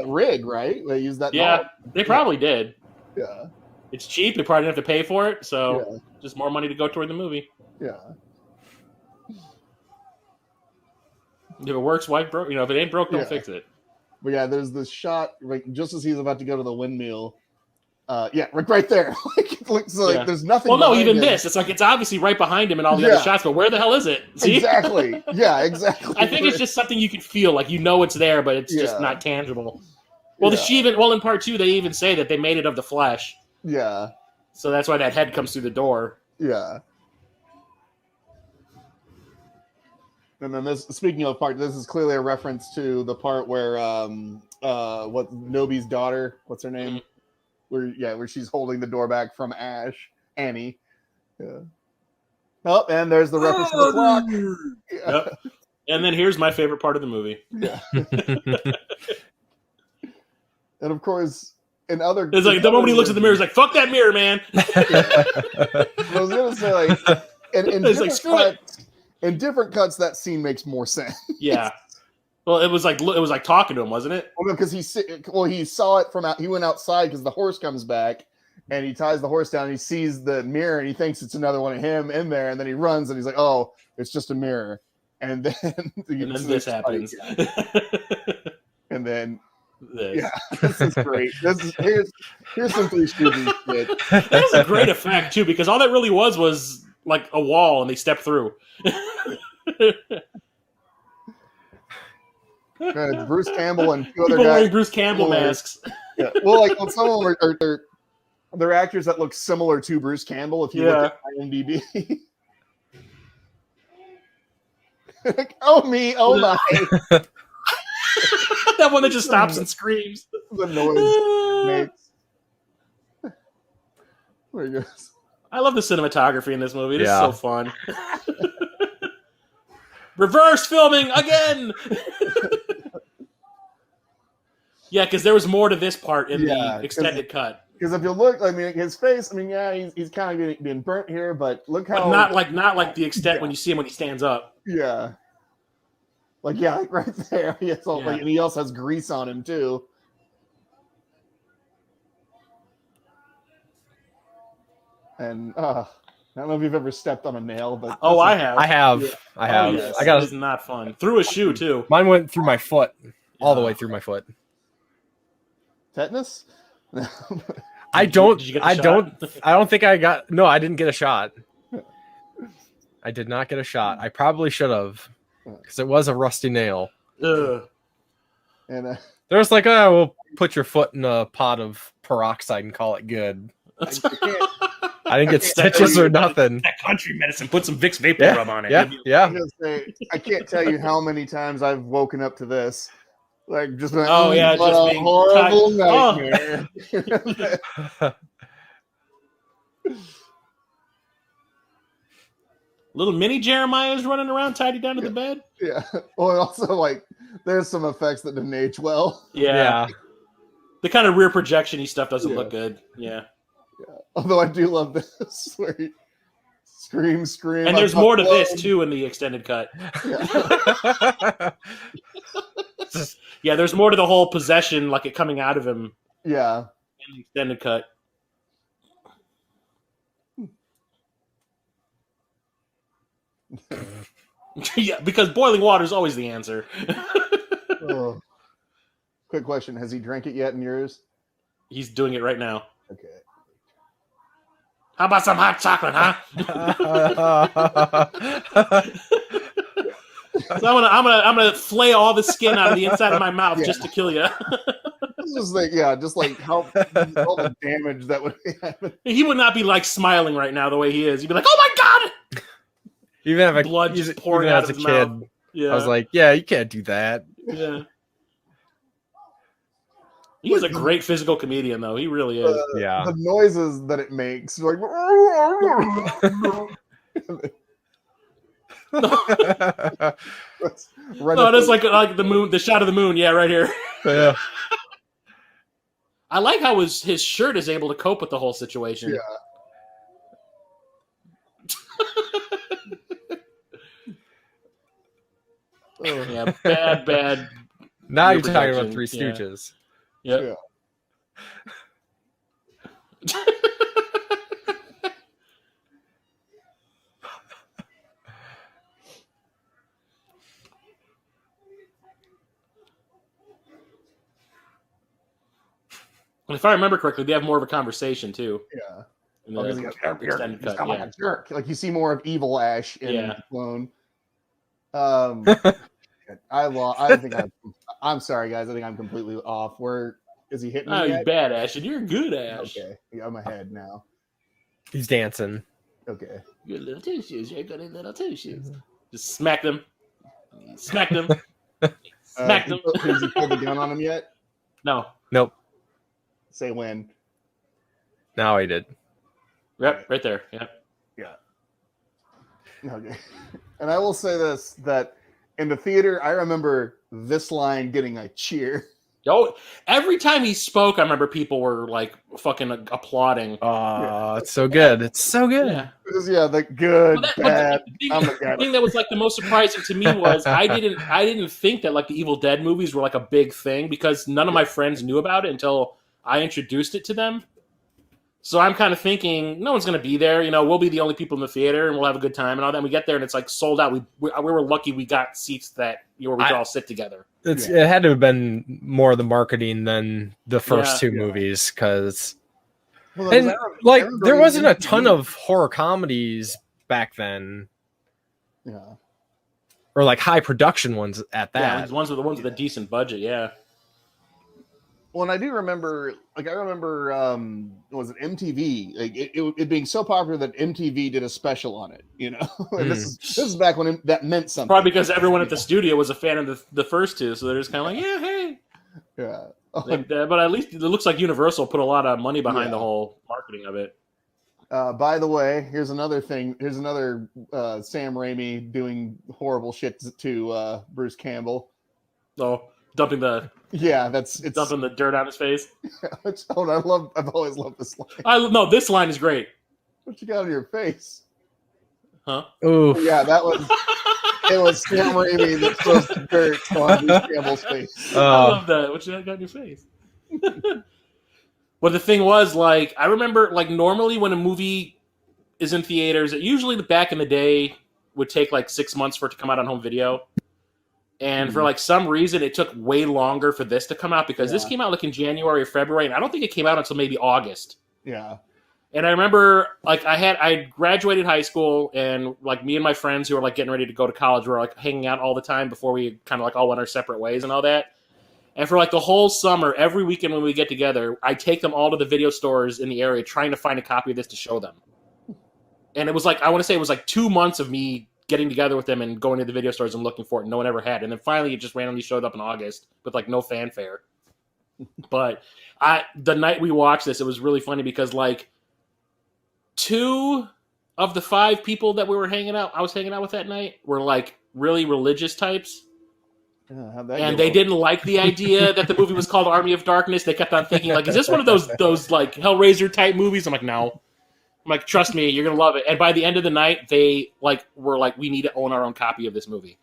rig, right? They use that. Yeah, knob. they probably did. Yeah. It's cheap. They probably didn't have to pay for it, so just more money to go toward the movie. Yeah. If it works, why broke? If it ain't broke, don't fix it. But yeah, there's this shot like just as he's about to go to the windmill. Right there. Like it looks like there's nothing. Well, no, even him. this. It's like it's obviously right behind him in all the other shots, but where the hell is it? See? Exactly. Yeah, exactly. I think it's just something you can feel, like it's there, but it's just not tangible. Well, in part 2, they even say that they made it of the flesh. Yeah. So that's why that head comes through the door. Yeah. And then speaking of part, this is clearly a reference to the part where Nobi's daughter, what's her name? Mm-hmm. Where she's holding the door back from Annie. Yeah. Oh, and there's the reference to the clock. Yeah. Yep. And then here's my favorite part of the movie. Yeah. And of course, it's like the moment he looks at the mirror, he's like, "Fuck that mirror, man." I was gonna say, like, in it's like, screw it. In different cuts, that scene makes more sense. Yeah. Well, it was like talking to him, wasn't it? Well, because he saw it from out. He went outside because the horse comes back, and he ties the horse down. And he sees the mirror, and he thinks it's another one of him in there. And then he runs, and he's like, "Oh, it's just a mirror." And then this happens. And then This. yeah, this is great. Here's some Three Stooges shit. That was a great effect too, because all that really was like a wall, and they stepped through. It's Bruce Campbell and two other People guys wearing Bruce Campbell masks. Yeah. Well, like well, some of them they're actors that look similar to Bruce Campbell. If you look at IMDb. Like, oh me, oh my. That one that just stops and screams. The noise makes. There he goes. I love the cinematography in this movie. It is so fun. Reverse filming again. Yeah, because there was more to this part in the extended cut. Because if you look, I mean, his face. I mean, yeah, he's kind of being burnt here, but look how not like the extent when you see him when he stands up. Yeah. Like right there. He has all, and he also has grease on him too. And I don't know if you've ever stepped on a nail, but I have. I have. Yeah. I have. Yes. I got. This is not fun. Through a shoe too. Mine went through my foot, all the way through my foot. Tetanus? I don't. Did you get a I shot? don't. I don't think I got. No, I didn't get a shot. I did not get a shot. I probably should have, because it was a rusty nail. Ugh. And There's like, oh, we'll put your foot in a pot of peroxide and call it good. I didn't get stitches or nothing. That country medicine. Put some Vicks vapor rub on it. Yeah. I'm gonna say, I can't tell you how many times I've woken up to this. Like just been, Oh, yeah, what just a being horrible tired. nightmare. Little mini Jeremiah's running around tied down to the bed. Yeah. Well, and also like there's some effects that didn't age well. Yeah. The kind of rear projection-y stuff doesn't look good. Yeah. Although I do love this where he scream. And there's more to this too in the extended cut. Yeah, there's more to the whole possession, like it coming out of him. Yeah. In the extended cut. Yeah, because boiling water is always the answer. Oh. Quick question: has he drank it yet in yours? He's doing it right now. Okay. How about some hot chocolate, huh? So I'm gonna flay all the skin out of the inside of my mouth just to kill you. just like how all the damage that would happen. He would not be like smiling right now the way he is. He'd be like, "Oh my god!" Even if blood just pouring out as of a his kid, mouth. Yeah, I was like, "Yeah, you can't do that." Yeah. He's a great physical comedian, though. He really is. Yeah. The noises that it makes, like. No, it's like the moon, the shot of the moon. Yeah, right here. Yeah. I like how his shirt is able to cope with the whole situation. Yeah. Yeah, bad. Now Rear you're talking about projection. Three Stooges. Yep. And if I remember correctly, they have more of a conversation too. Yeah. In the extended He's cut, kind of like a jerk. Like you see more of Evil Ash in Clone. I'm sorry, guys. I think I'm completely off. Is he hitting me? Oh, you yet? bad Ash, and you're a good Ash. Okay. Yeah, I'm ahead now. He's dancing. Okay. Good little two shoes. You're good little two shoes. Just smack them. Smack them. Smack them. Has he pulled the gun on him yet? No. Nope. Say when. Now he did. Yep, right there. Yeah. Yeah. Okay. And I will say this, that in the theater, I remember this line getting a cheer. Oh, every time he spoke, I remember people were like fucking applauding. Oh, it's so good. It's so good. Yeah. Yeah, the good, But bad. the thing that was like the most surprising to me was I didn't think that like the Evil Dead movies were like a big thing because none of my friends knew about it until I introduced it to them. So I'm kind of thinking no one's going to be there. You know, we'll be the only people in the theater and we'll have a good time and all that. And we get there and it's like sold out. We were lucky we got seats that where we could all sit together. It had to have been more the marketing than the first two movies because there wasn't a ton of horror comedies back then. Yeah. Or like high production ones at that. Yeah, the ones with a decent budget, yeah. Well, and I do remember, was it MTV? Like it being so popular that MTV did a special on it, you know? And this is back when that meant something. Probably because everyone at the studio was a fan of the first two, so they're just kind of like, yeah, hey. Yeah. But at least it looks like Universal put a lot of money behind the whole marketing of it. By the way, here's another thing. Here's another Sam Raimi doing horrible shit to Bruce Campbell. Oh, dumping the dirt on his face. I've always loved this line. This line is great. What you got on your face? Huh? Ooh. Yeah, it was Sam Raimi that throws the dirt on Bruce Campbell's face. I love that. What you got on your face? Well, the thing was, like, I remember, like, normally when a movie is in theaters, it usually back in the day would take like 6 months for it to come out on home video. And for like some reason, it took way longer for this to come out because this came out like in January or February, and I don't think it came out until maybe August. Yeah. And I remember, like, I graduated high school, and like me and my friends who were like getting ready to go to college were like hanging out all the time before we kind of like all went our separate ways and all that. And for like the whole summer, every weekend when we get together, I take them all to the video stores in the area trying to find a copy of this to show them. And it was like, I want to say it was like 2 months of me getting together with them and going to the video stores and looking for it, and no one ever had. And then finally it just randomly showed up in August with like no fanfare. But the night we watched this, it was really funny because like 2 of the 5 people that I was hanging out with that night were like really religious types. And they didn't like the idea that the movie was called Army of Darkness. They kept on thinking, like, is this one of those like Hellraiser type movies? I'm like, no. I'm like, trust me, you're gonna love it. And by the end of the night, they like were like, we need to own our own copy of this movie.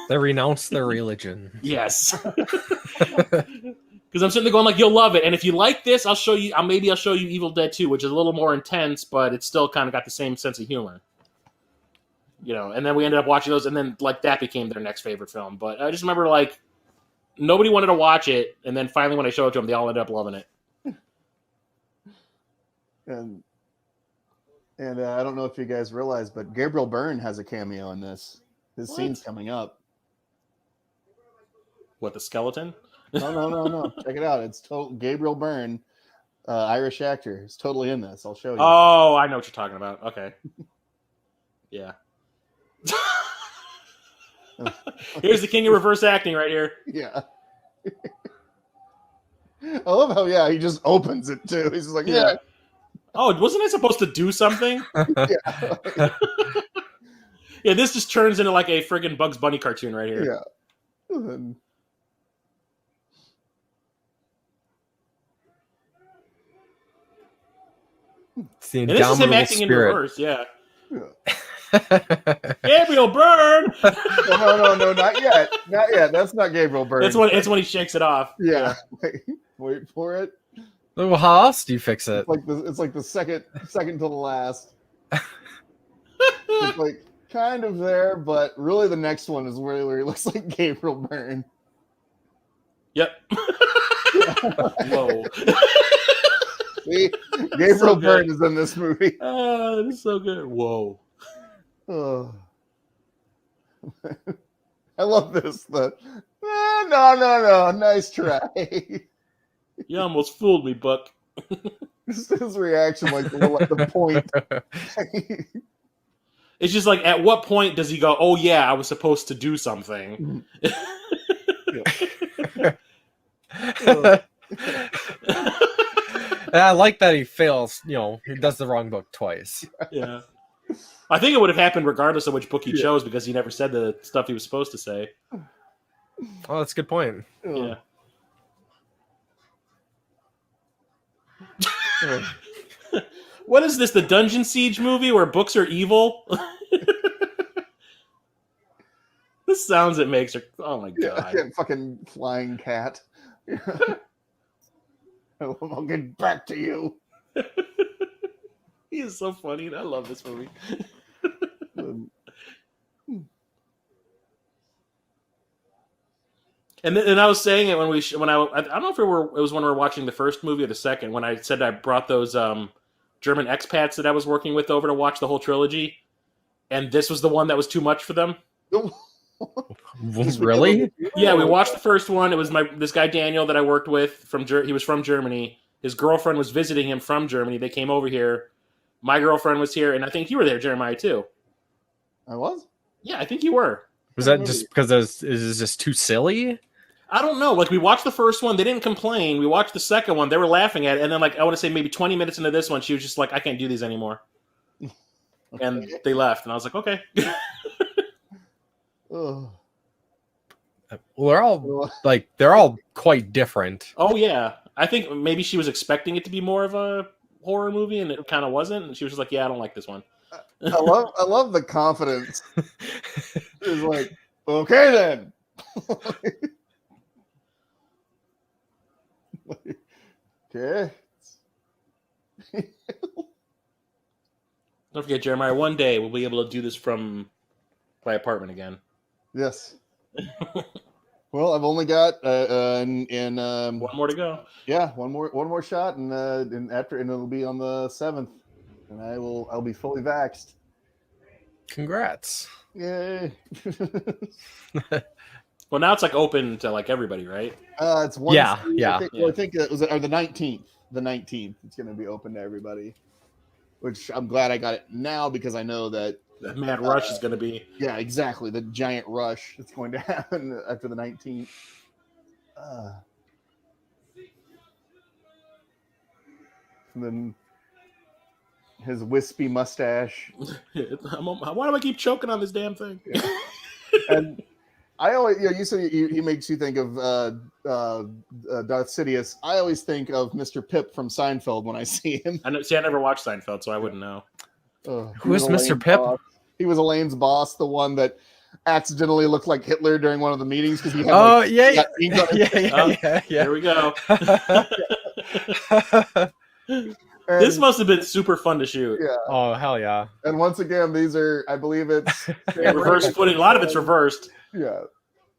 They renounced their religion. Yes. Because I'm sitting there going like, you'll love it. And if you like this, I'll show you Evil Dead 2, which is a little more intense, but it's still kind of got the same sense of humor. You know, and then we ended up watching those, and then like that became their next favorite film. But I just remember like nobody wanted to watch it, and then finally when I showed it to them, they all ended up loving it. And I don't know if you guys realize, but Gabriel Byrne has a cameo in this. His scene's coming up. What, the skeleton? No. Check it out. It's Gabriel Byrne, Irish actor. He's totally in this. I'll show you. Oh, I know what you're talking about. Okay. Yeah. Here's the king of reverse acting right here. Yeah. I love how he just opens it too. He's just like, yeah. Oh, wasn't I supposed to do something? Yeah. Yeah, this just turns into like a friggin' Bugs Bunny cartoon right here. Yeah. It's the and this is him acting in reverse, yeah. Gabriel Byrne. No, not yet. Not yet. That's not Gabriel Byrne. It's when he shakes it off. Yeah. Wait for it. Well, how else do you fix it? It's like the second to the last. It's like kind of there, but really the next one is where he looks like Gabriel Byrne. Yep. Whoa. See, Gabriel Byrne is in this movie. Oh, this is so good. Whoa. Oh. I love this. No. Nice try. You almost fooled me, Buck. His reaction, like the point. It's just like, at what point does he go, oh yeah, I was supposed to do something? I like that he fails, he does the wrong book twice. Yeah. I think it would have happened regardless of which book he chose because he never said the stuff he was supposed to say. Oh, that's a good point. Yeah. What is this? The Dungeon Siege movie where books are evil? The sounds it makes are. Oh my god! Yeah, fucking flying cat. I'll get back to you. He is so funny. I love this movie. And I was saying it when I don't know if it was when we were watching the first movie or the second, when I said I brought those German expats that I was working with over to watch the whole trilogy, and this was the one that was too much for them. Really? Yeah, we watched the first one. It was this guy Daniel that I worked with he was from Germany. His girlfriend was visiting him from Germany. They came over here. My girlfriend was here, and I think you were there, Jeremiah, too. I was? Yeah, I think you were. Was that just because it was just too silly? I don't know. Like, we watched the first one. They didn't complain. We watched the second one. They were laughing at it. And then, like, I want to say maybe 20 minutes into this one, she was just like, I can't do these anymore. And they left. And I was like, okay. Ugh. Well, they're all quite different. Oh, yeah. I think maybe she was expecting it to be more of a horror movie, and it kind of wasn't. And she was just like, yeah, I don't like this one. I love the confidence. It's like, okay, then. Okay. Don't forget, Jeremiah, one day we'll be able to do this from my apartment again. Yes. Well, I've only got one more to go. Yeah, one more shot, and it'll be on the 7th, and I'll be fully vaxxed. Congrats! Yay! Well, now it's like open to like everybody, right? It's one. Yeah. I think it was the 19th. The 19th, it's going to be open to everybody. Which I'm glad I got it now because I know that the mad rush is going to be. Yeah, exactly. The giant rush that's going to happen after the 19th. And then his wispy mustache. Why do I keep choking on this damn thing? Yeah. And I always, you said he makes you think of Darth Sidious. I always think of Mr. Pip from Seinfeld when I see him. I never watched Seinfeld, so I wouldn't know. Who is Mr. Pip? Boss. He was Elaine's boss, the one that accidentally looked like Hitler during one of the meetings because he had. Yeah. Here we go. This must have been super fun to shoot. Yeah. Oh, hell yeah. And once again, these are, I believe it's reverse footage. A lot of it's reversed. Yeah.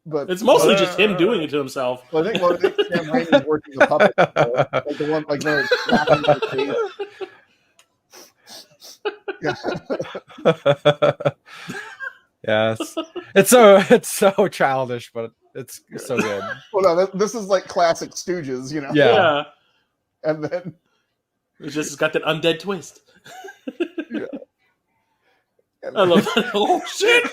But it's mostly just him doing it to himself. Well, I think Sam Raimi's working the puppet. Like the one, like they're snapping my face. Yeah. Yes. It's so childish, but it's so good. Well, no, this is like classic Stooges, you know? Yeah. And then it's just got that undead twist. Yeah. I love that. Oh shit!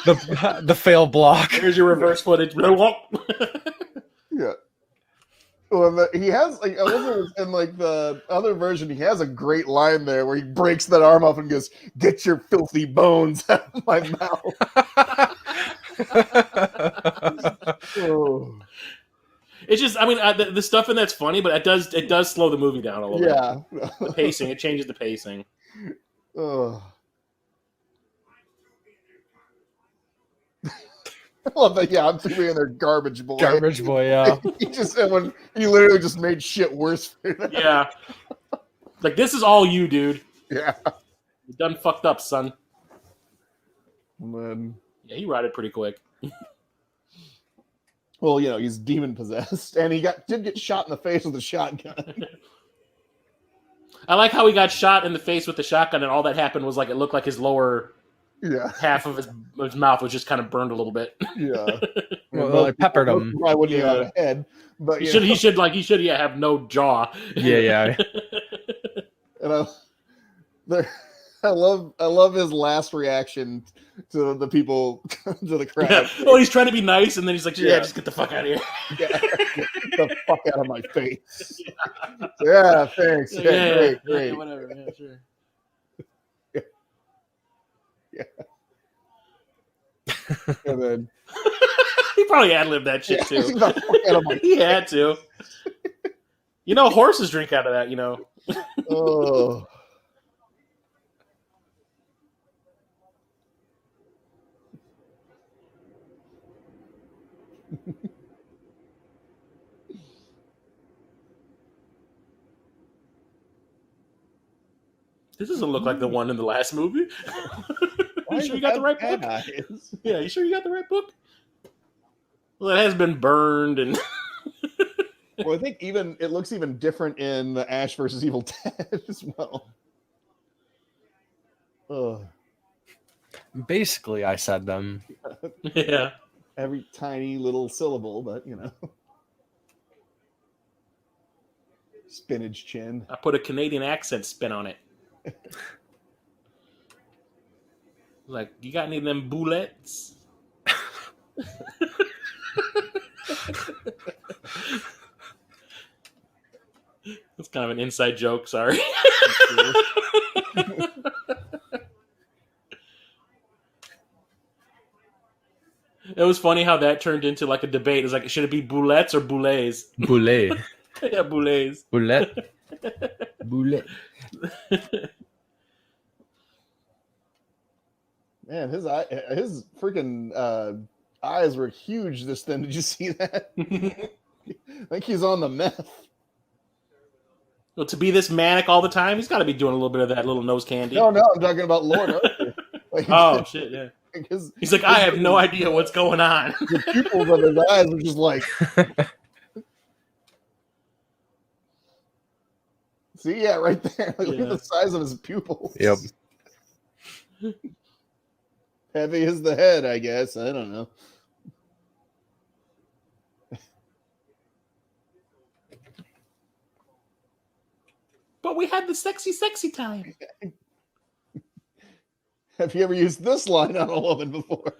The fail block. Here's your reverse footage. Yeah. Well, he has like in like the other version, he has a great line there where he breaks that arm off and goes, "Get your filthy bones out of my mouth." Oh. It's just, I mean, the stuff in that's funny, but it does slow the movie down a little bit. Yeah. The pacing, it changes the pacing. Oh. I love that. Yeah, I'm thinking they're garbage boy. Garbage boy, yeah. He literally just made shit worse for them. Yeah. Like, this is all you, dude. Yeah. You done fucked up, son. Yeah, he rotted pretty quick. Well, you know, he's demon possessed, and he did get shot in the face with a shotgun. I like how he got shot in the face with the shotgun, and all that happened was like it looked like his lower half of his mouth was just kind of burned a little bit. Yeah. Well, I peppered him. I wouldn't have a head, but he should have no jaw. Yeah. And I love his last reaction to the people, to the crowd. Yeah. Oh, he's trying to be nice, and then he's like, just get the fuck out of here. Get the fuck out of my face. Yeah, thanks. Yeah, great. whatever. Yeah, sure. And then He probably ad-libbed that shit too. the fuck out of my He had to. You know, horses drink out of that, you know. oh. This doesn't look like the one in the last movie. You sure you got the right book? Eyes? Yeah, you sure you got the right book? Well, it has been burned and Well, I think even it looks even different in the Ash versus Evil Dead as well. Ugh. Basically, I said them. yeah. Every tiny little syllable, but you know. Spinach chin. I put a Canadian accent spin on it. Like, you got any of them bullets? That's kind of an inside joke, sorry. It was funny how that turned into like a debate. It was like, should it be boulettes or boulets? Boulet. Yeah, boulets. Boulette. Boulet. Man, his freaking eyes were huge this then. Did you see that? I think he's on the meth. Well, to be this manic all the time, he's got to be doing a little bit of that little nose candy. No, I'm talking about Lord Arthur. Like, Oh, shit, yeah. He's like, I have no idea what's going on. The pupils of his eyes were just like... See, yeah, right there. Like, look at the size of his pupils. Yep. Heavy as the head, I guess. I don't know. But we had the sexy time. Have you ever used this line on a woman before?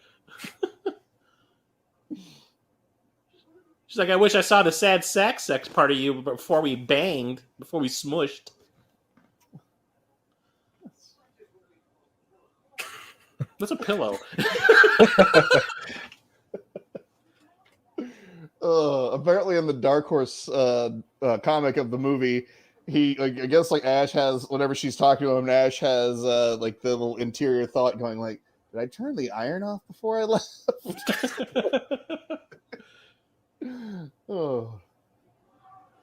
She's like, I wish I saw the sad sex part of you before we banged, before we smushed. That's a pillow. Apparently in the Dark Horse comic of the movie, he, like, I guess, like, Ash has, whenever she's talking to him, Ash has like the little interior thought going like, did I turn the iron off before I left? Oh.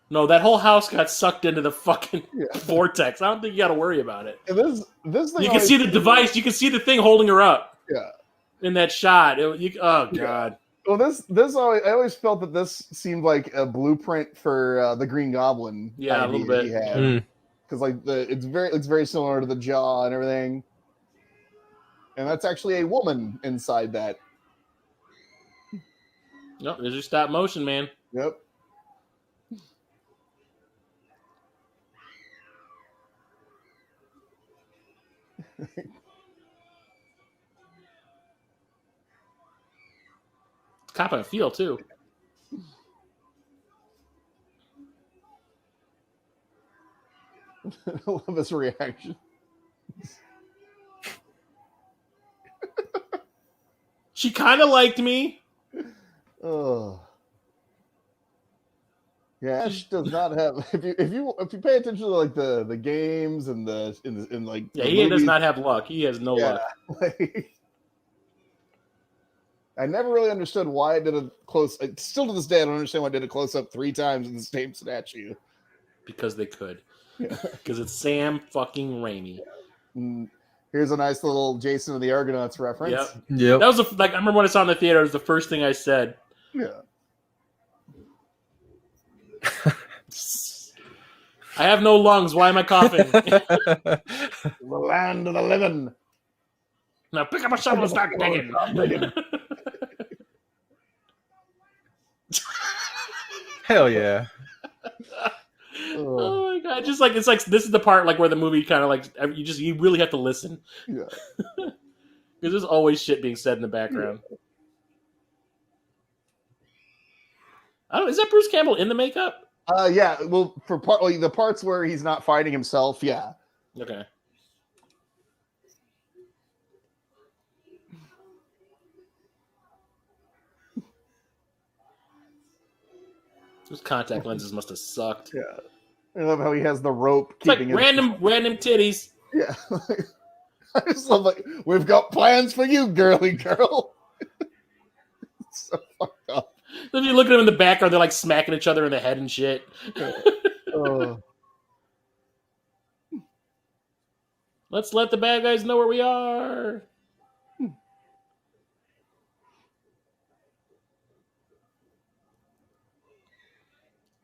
No, that whole house got sucked into the fucking vortex. I don't think you got to worry about it. And this thing, you can see the device. You can see the thing holding her up. Yeah. In that shot. Oh, God. Well, I always felt that this seemed like a blueprint for the Green Goblin. Yeah, a little bit. Because like it's very similar to the jaw and everything. And that's actually a woman inside that. Nope, there's your stop motion, man. Yep. Cop and feel too. I love this reaction. She kind of liked me. Oh. Yeah, Ash does not have. If you pay attention to like the games and like he does not have luck. He has no luck. Like, I never really understood why I did a close. Still to this day, I don't understand why I did a close up 3 times in the same statue. Because they could. Because it's Sam fucking Raimi. Here's a nice little Jason and the Argonauts reference. Yep. That was I remember when I saw it in the theater. It was the first thing I said. Yeah. I have no lungs. Why am I coughing? The land of the living. Now pick up a shovel and start digging. Hell yeah. Oh my god! Just like it's like this is the part like where the movie kind of like you really have to listen. Yeah. Because there's always shit being said in the background. Oh, is that Bruce Campbell in the makeup? Yeah. Well, for the parts where he's not fighting himself, yeah. Okay. Those contact lenses must have sucked. Yeah. I love how he has the rope It's like keeping his... random titties. Yeah. I just love like, we've got plans for you, girly girl. It's so fucked up. Then you look at them in the background, they're like smacking each other in the head and shit. Oh. Let's let the bad guys know where we are.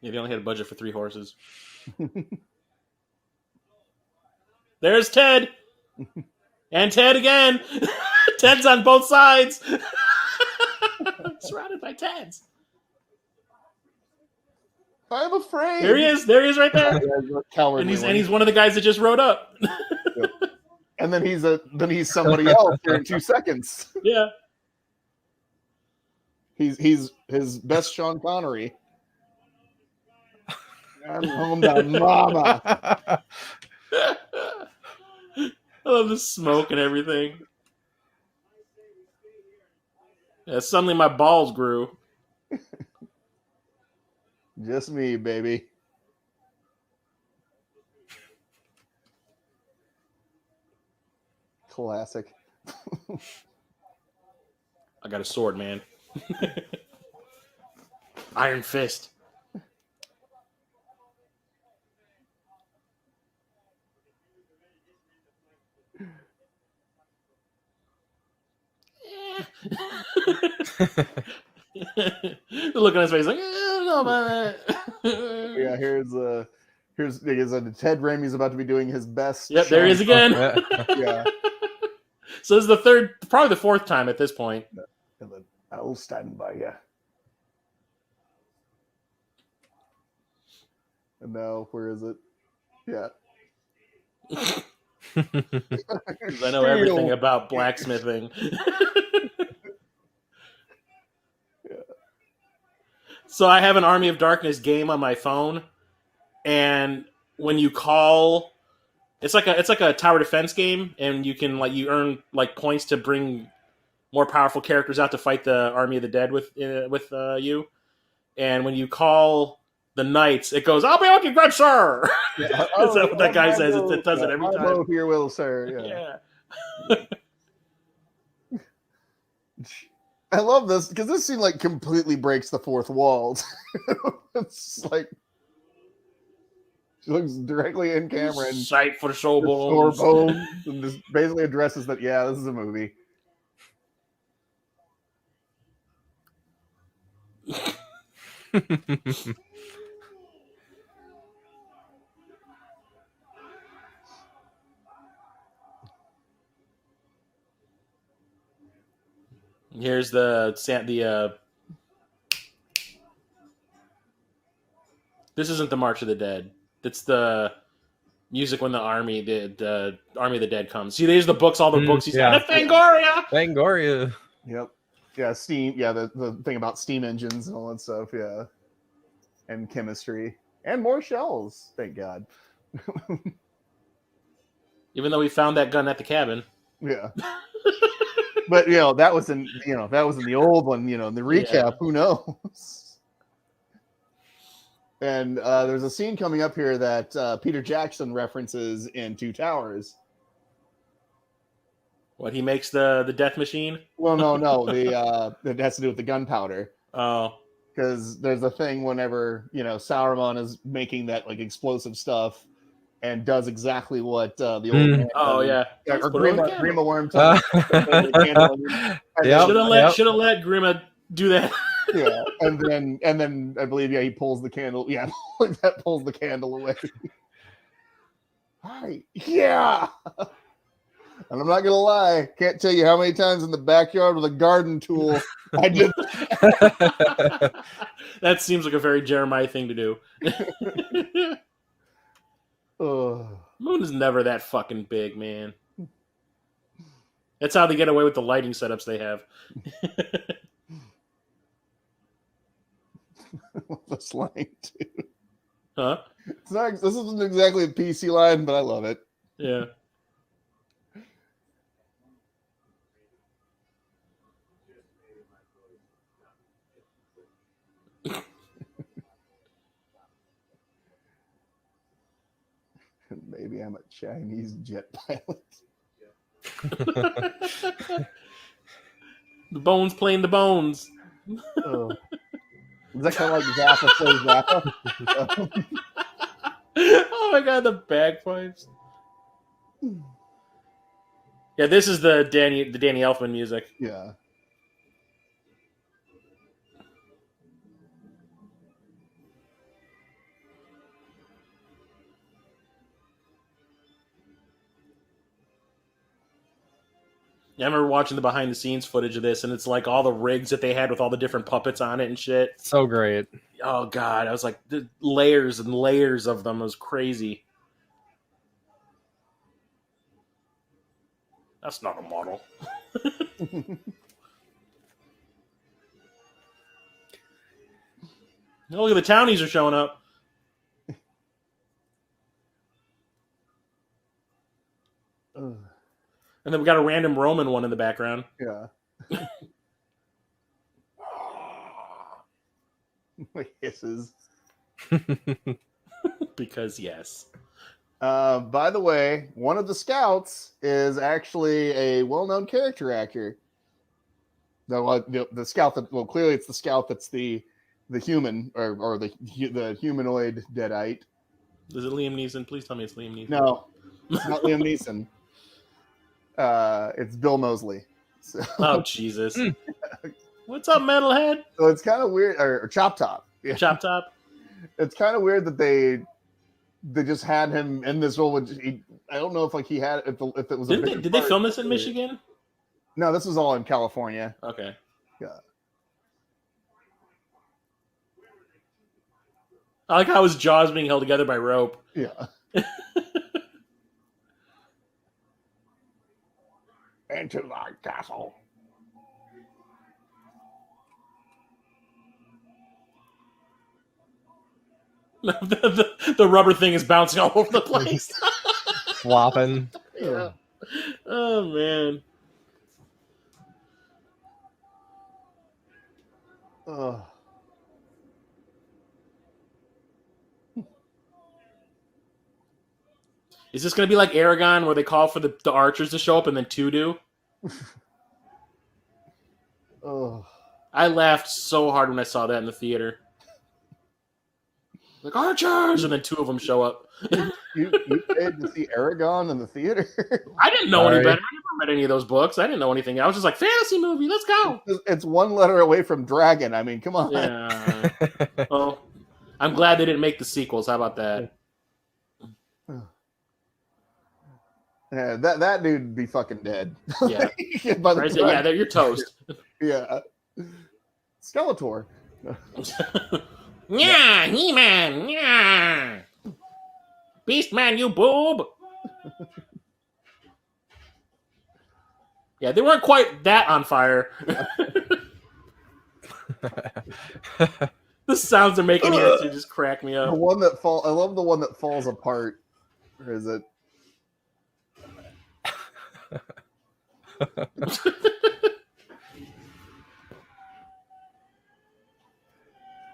Yeah, they only had a budget for 3 horses. There's Ted. And Ted again. Ted's on both sides. Surrounded by Teds. I'm afraid. There he is. There he is right there. Cowardly And he's one of the guys that just rode up. Yep. And then he's somebody else here in 2 seconds. Yeah. He's his best Sean Connery. I'm home to mama. I love the smoke and everything. Yeah, suddenly my balls grew. Just me, baby. Classic. I got a sword, man. Iron Fist. The look on his face like, I don't know about that. Yeah, here's Ted Raimi's about to be doing his best. Yep, there he is again. Yeah. So this is the third, probably the fourth time at this point. And then I'll stand by you. And now, where is it? Yeah. I know everything about blacksmithing. So I have an Army of Darkness game on my phone, and when you call, it's like a tower defense game, and you can you earn points to bring more powerful characters out to fight the Army of the Dead with you. And when you call the knights, it goes, "I'll be with you, good sir." Yeah. Is that what that guy says? It does it every I'll time. go here, will, sir. Yeah. I love this because this scene completely breaks the fourth wall. It's like she looks directly in camera and sight for sore sore bones. bones and just basically addresses that. Yeah, this is a movie. Here's the this isn't the March of the Dead. It's the music when the Army of the Dead comes. See, there's the books, all the books he's got. Fangoria! Fangoria. Yep. Yeah, steam. Yeah, the thing about steam engines and all that stuff. Yeah, and chemistry and more shells. Thank God. Even though we found that gun at the cabin. Yeah. But that was in the old one. In the recap, Yeah. Who knows? And there's a scene coming up here that Peter Jackson references in Two Towers. What, he makes the death machine? Well, no, it has to do with the gunpowder. Oh, because there's a thing whenever Sauron is making that explosive stuff and does exactly what the old man yeah. or Grima Worm should have let Grima do that. Yeah, and then I believe he pulls the candle. Yeah, that pulls the candle away. Hi, yeah. And I'm not gonna lie, can't tell you how many times in the backyard with a garden tool I did. That seems like a very Jeremiah thing to do. Moon is never that fucking big, man. That's how they get away with the lighting setups they have. This line too. Huh? This isn't exactly a PC line, but I love it. Yeah. damn it, Chinese jet pilot. The bones playing the bones. Oh. Is that kind of like Zappa plays Zappa? Oh my god, the bagpipes. Yeah, this is the Danny Elfman music. Yeah. Yeah, I remember watching the behind the scenes footage of this, and it's like all the rigs that they had with all the different puppets on it and shit. So great. Oh god, I was like, the layers and layers of them. It was crazy. That's not a model. Oh, look at the townies are showing up. Ugh. And then we got a random Roman one in the background. Yeah. Hisses. Because yes. By the way, one of the scouts is actually a well-known character actor. The scout that, well, clearly it's the scout that's the human or the humanoid deadite. Is it Liam Neeson? Please tell me it's Liam Neeson. No, it's not Liam Neeson. It's Bill Moseley. So, Oh Jesus! What's up, metalhead? so it's kind of weird, or Chop Top. Yeah. Chop top. It's kind of weird that they just had him in this role. I don't know if like he had if it was. Did they film this in Michigan? No, this was all in California. Okay. Yeah. I like how his jaws being held together by rope. Yeah. Into my castle. The rubber thing is bouncing all over the place. Flopping. Yeah. Oh man. Ugh. Is this going to be like Aragon, where they call for the archers to show up and then two do? Ugh. I laughed so hard when I saw that in the theater. Like, archers! And then two of them show up. You paid to see Aragon in the theater? I didn't know any Sorry. better. I never read any of those books. I didn't know anything. I was just like, fantasy movie, let's go! It's one letter away from dragon. I mean, come on. Yeah. Well, I'm glad they didn't make the sequels. How about that? Yeah, that dude would be fucking dead. Yeah. By the Right? time- Yeah, you're toast. Yeah. Skeletor. Yeah, He-Man, yeah. Beastman, you boob. Yeah, they weren't quite that on fire. The sounds they're making here to just crack me The up. one that I love the one that falls apart. Or is it?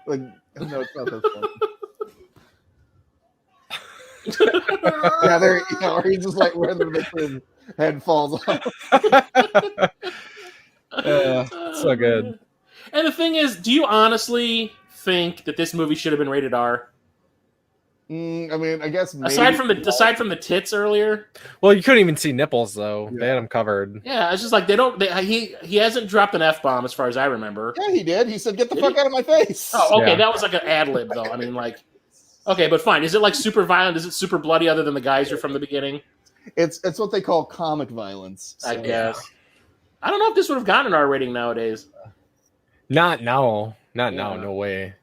Like, no, it's not this one. Yeah, there. Yeah, or he's just like where the victim's head falls off. So good. And the thing is, do you honestly think that this movie should have been rated R? I mean, I guess maybe, Aside from the tits earlier, Well, you couldn't even see nipples though. Yeah. They had them covered. yeah, it's just like he hasn't dropped an F-bomb as far as I remember. Yeah, he did. He said, "Get the Did fuck he? out of my face." Oh, okay, Yeah. that was like an ad lib though. I mean, like, okay, but fine. Is it like super violent? Is it super bloody other than the geyser from the beginning? It's what they call comic violence. I So, guess. I don't know if this would have gotten an R rating nowadays. Not now. Not Yeah. now. No way.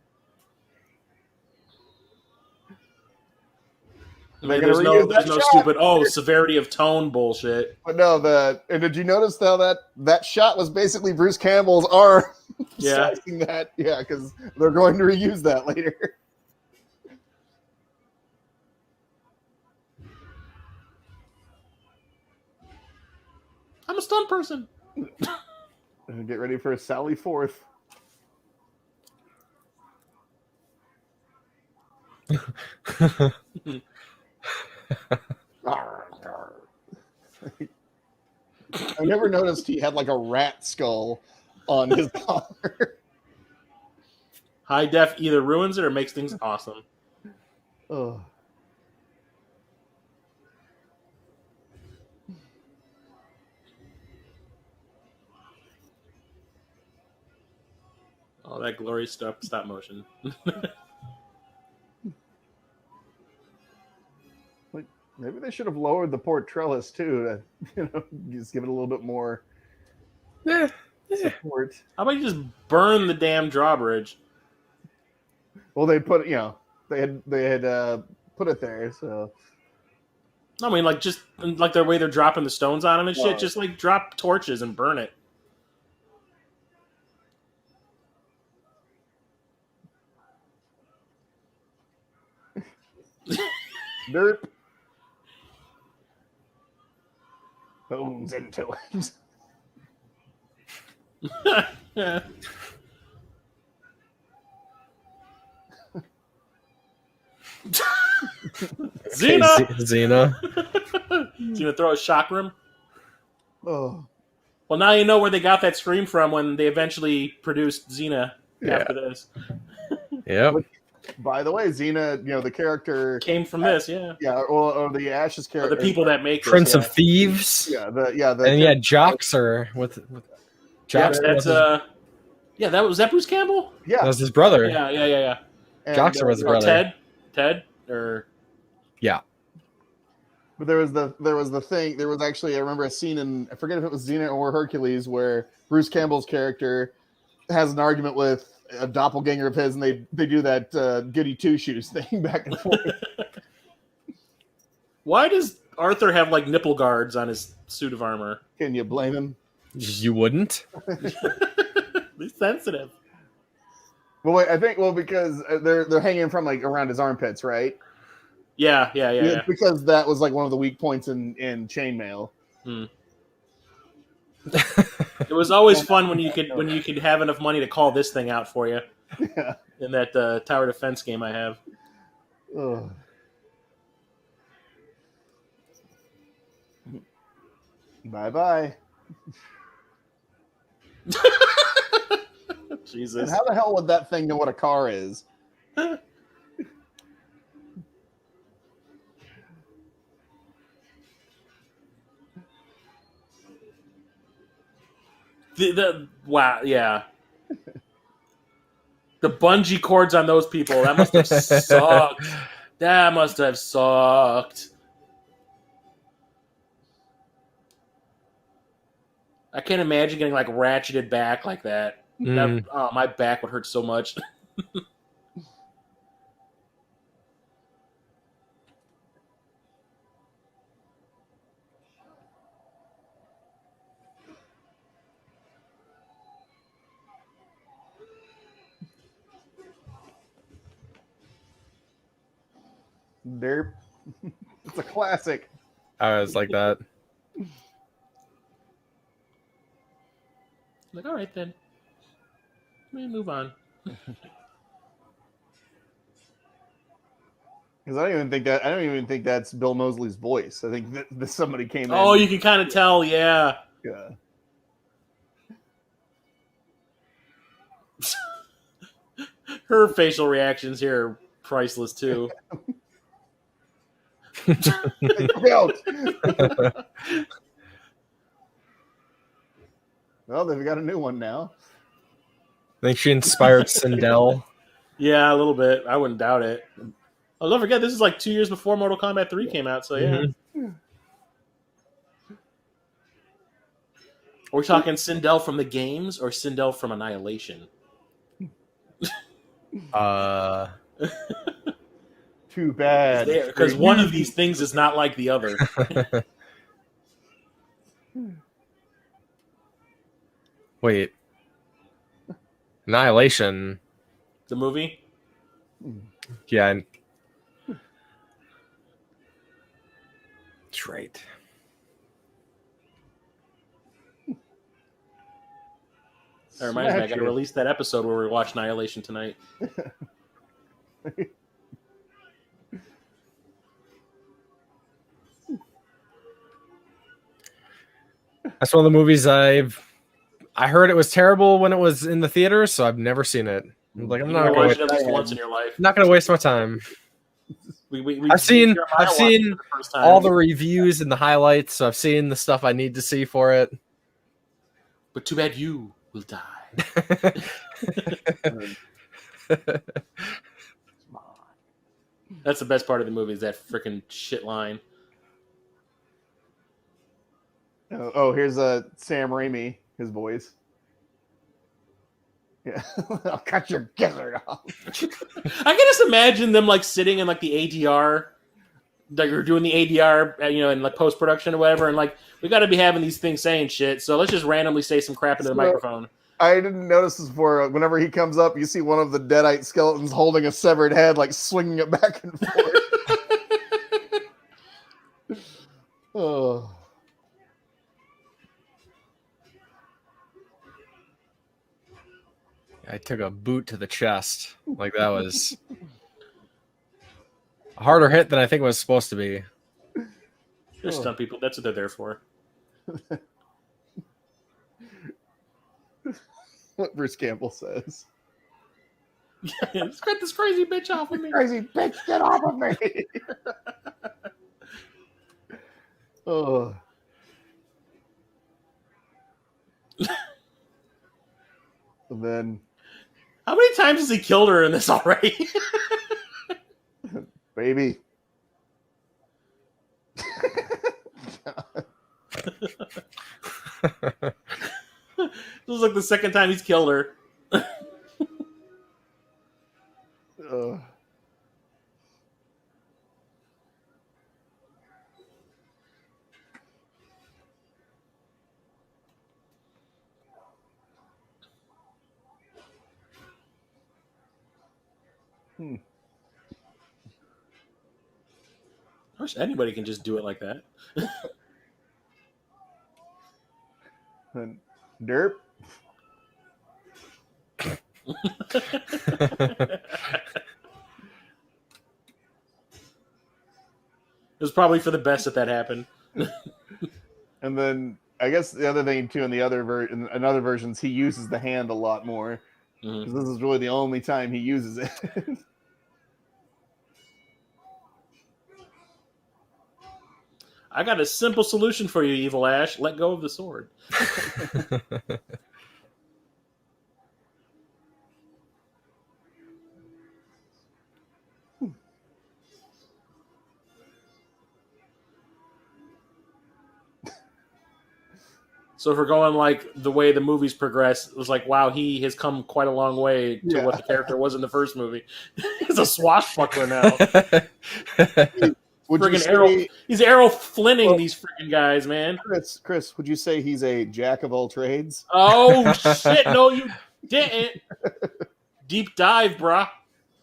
I mean, They're there's gonna no, reuse there's that no shot. stupid severity of tone bullshit. But no, and did you notice how that shot was basically Bruce Campbell's arm? Yeah. slicing that, yeah, because they're going to reuse that later. I'm a stunt person. Get ready for Sally Forth. I never noticed he had like a rat skull on his collar. High def either ruins it or makes things awesome. Oh. Oh, that glorious stop motion. Like maybe they should have lowered the port trellis too to just give it a little bit more support. How about you just burn the damn drawbridge? Well, they put they had put it there, so I mean, like just like the way they're dropping the stones on them and shit. Oh. Just like drop torches and burn it. derp bones into it. Yeah. Xena! Xena. Xena throw a chakram. Oh, Well, now you know where they got that scream from when they eventually produced Xena Yeah. after this. Yep. by the way, Xena, the character Came from this, yeah. or the Ash's Or character, the people that make this, Prince yeah. of Thieves. the Joxer with Yeah, Joxer. that's was was that Bruce Campbell? yeah, that was his brother. Yeah. and, Joxer was his Or brother. Ted, or But there was the thing. There was actually, I remember a scene in, I forget if it was Xena or Hercules, where Bruce Campbell's character has an argument with a doppelganger of his, and they do that goody two shoes thing back and forth. why does Arthur have like nipple guards on his suit of armor? Can you blame him? You wouldn't. He's sensitive. Well, wait, I think because they're hanging from like around his armpits, right? Yeah. It's because that was like one of the weak points in chainmail. It was always fun when you could have enough money to call this thing out for you. Yeah. In that tower defense game I have. Ugh. Bye. Jesus. And how the hell would that thing know what a car is? Wow, yeah. The bungee cords on those people, that must have sucked. That must have sucked. I can't imagine getting like ratcheted back like that. My back would hurt so much. Derp. It's a classic. I was like that. Like, all right then. Let me move on. Because I don't even think that's Bill Moseley's voice. I think that somebody came in. Oh, you can kind of tell, yeah. Yeah. Her facial reactions here are priceless too. Out. Well, they've got a new one now. I think she inspired Sindel. Yeah, a little bit. I wouldn't doubt it. Oh, don't forget, this is like 2 years before Mortal Kombat 3 came out, so yeah. Mm-hmm. Are we talking Sindel from the games or Sindel from Annihilation? Too bad. Because one of these things is not like the other. Wait. Annihilation. The movie? Yeah. That's right. That reminds me, I got to release that episode where we watch Annihilation tonight. That's one of the movies I heard it was terrible when it was in the theaters, so I've never seen it. Like I'm You not gotta gonna watch waste, it at least once in your life. not gonna waste my time. I've seen Jeremiah watched it for the first time. all the reviews and the highlights, so I've seen the stuff I need to see for it. But too bad you will die. That's the best part of the movie is that freaking shit line. Oh, here's Sam Raimi, his voice. Yeah, I'll cut your gizzard off. I can just imagine them like sitting in like the ADR, like you're doing the ADR, you know, in like post production or whatever, and like we got to be having these things saying shit, so let's just randomly say some crap into the microphone. I didn't notice this before. Whenever he comes up, you see one of the deadite skeletons holding a severed head, like swinging it back and forth. Oh. I took a boot to the chest. Like that was a harder hit than I think it was supposed to be. They're stunt people. That's what they're there for. What Bruce Campbell says. Let's get this crazy bitch off of me. Crazy bitch, get off of me. Oh. And then, how many times has he killed her in this already? baby. This was like the second time he's killed her. I wish anybody can just do it like that. And derp. It was probably for the best that happened. And then I guess the other thing too, in the other in other versions, he uses the hand a lot more. Because this is really the only time he uses it. I got a simple solution for you, Evil Ash. Let go of the sword. So if we're going like the way the movies progress, it was like, wow, he has come quite a long way to what the character was in the first movie. He's a swashbuckler now. He's Errol Flynning these freaking guys, man. Chris, would you say he's a jack of all trades? Oh shit! No, you didn't. Deep dive, brah.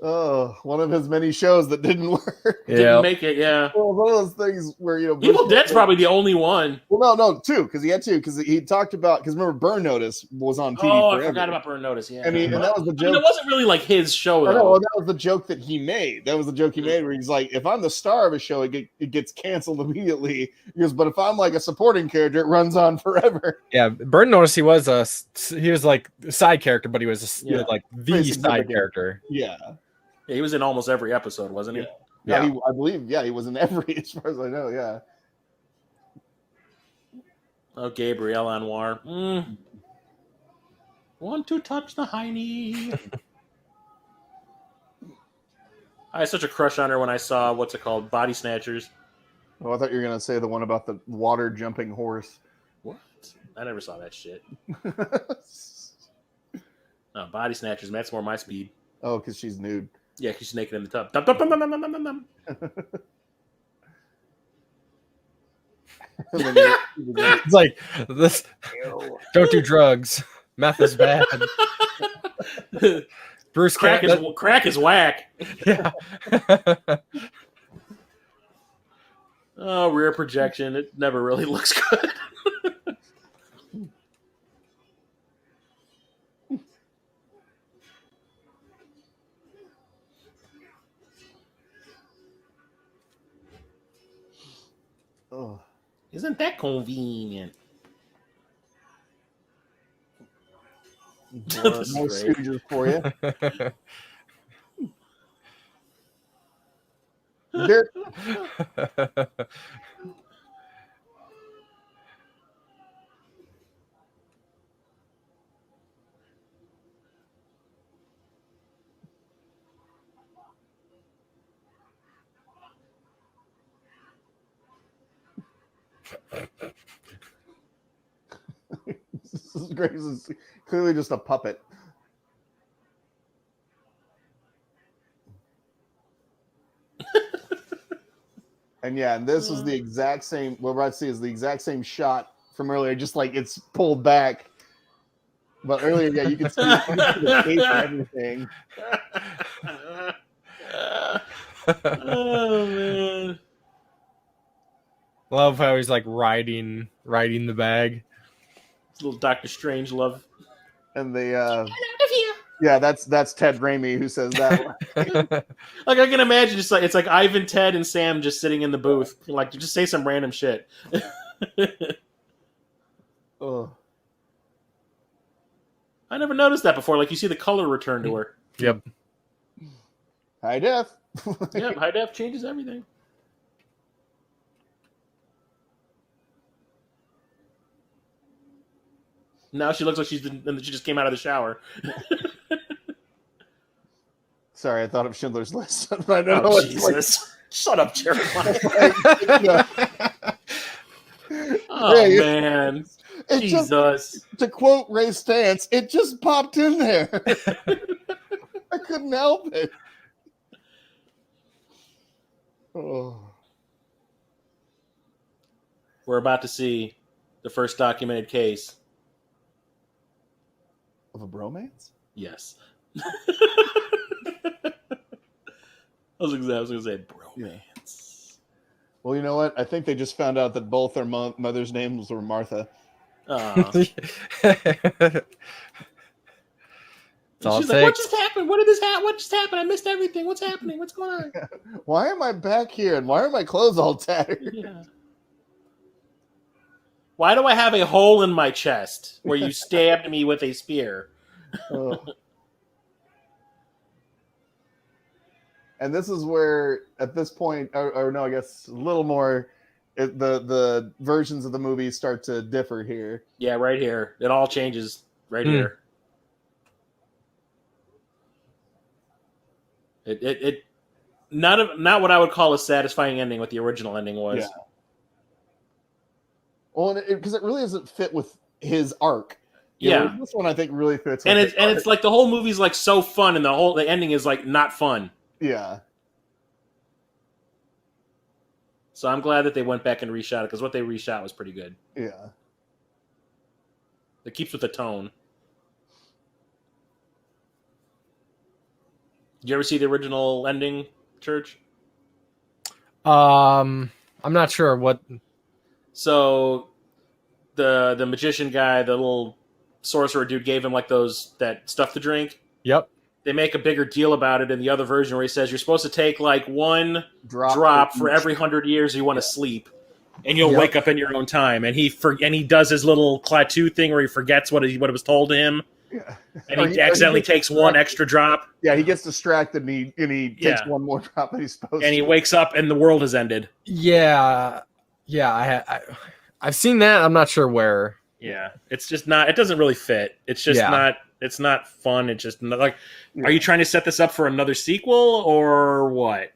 Oh, one of his many shows that didn't work. Didn't make it, yeah. Well, one of those things where, you know... Evil Dead's probably the only one. Well, no, two, because he had two, because he talked about... Because remember, Burn Notice was on TV forever. I forgot about Burn Notice, yeah. And that was the joke. It wasn't really like his show, though. No, that was the joke that he made. That was the joke he made, where he's like, if I'm the star of a show, it gets canceled immediately. He goes, but if I'm like a supporting character, it runs on forever. Yeah, Burn Notice, he was like a side character, but he was like the side character. Yeah. Yeah, he was in almost every episode, wasn't he? Yeah. I believe, he was in every, as far as I know, yeah. Oh, Gabrielle Anwar. Want to touch the hiney. I had such a crush on her when I saw, what's it called, Body Snatchers. Oh, I thought you were going to say the one about the water jumping horse. What? I never saw that shit. No, Body Snatchers, man, that's more my speed. Oh, because she's nude. Yeah, she's naked in the tub. Dum, dum, dum, dum, dum, dum, dum, dum. It's like this. Don't do drugs. Meth is bad. Bruce crack is whack. Yeah. Oh, rear projection. It never really looks good. Oh. Isn't that convenient? More Stooges for you. There, this is great. This is clearly just a puppet. And yeah, and this is the exact same. What we're about to see is the exact same shot from earlier, just like it's pulled back. But earlier, yeah, you could see the cape and everything. Oh man! Love how he's like riding the bag. It's a little Doctor Strange love. And the yeah, that's Ted Raimi who says that. Like I can imagine, just like it's like Ivan, Ted, and Sam just sitting in the booth, like just say some random shit. Oh. I never noticed that before. Like you see the color return to her. Yep. High def. Yeah, high def changes everything. Now she looks like she just came out of the shower. Sorry, I thought of Schindler's List. I don't know Oh, what Jesus. Shut up, Jeremiah. Yeah. Oh, Yeah, man. It Jesus. just, to quote Ray Stantz, it just popped in there. I couldn't help it. Oh. We're about to see the first documented case. Of a bromance? Yes. I was going to say bromance. Well, you know what? I think they just found out that both their mother's names were Martha. She's all it like, what takes. just happened? What just happened? I missed everything. What's happening? What's going on? Why am I back here? And why are my clothes all tattered? Yeah. Why do I have a hole in my chest where you stabbed me with a spear? Oh. And this is where, at this point, or no, I guess a little more, the versions of the movies start to differ here. Yeah, right here. It all changes right here. It not what I would call a satisfying ending. What the original ending was. Yeah. Well, because it really doesn't fit with his arc. Yeah, this one I think really fits. And it's like the whole movie's like so fun, and the ending is like not fun. Yeah. So I'm glad that they went back and reshot it, because what they reshot was pretty good. Yeah. It keeps with the tone. Did you ever see the original ending, Church? I'm not sure what. So the magician guy, the little sorcerer dude, gave him like that stuff to drink. Yep. They make a bigger deal about it in the other version where he says you're supposed to take like one drop for every 100 years you want to sleep, and you'll wake up in your own time. And he does his little Klaatu thing where he forgets what it was told to him. Yeah. And he accidentally takes one extra drop. Yeah, he gets distracted and he takes one more drop than he's supposed to. And he wakes up and the world has ended. Yeah. I've seen that. I'm not sure where. Yeah, it's just not. It doesn't really fit. It's just not. It's not fun. It's just not, like. Are you trying to set this up for another sequel or what?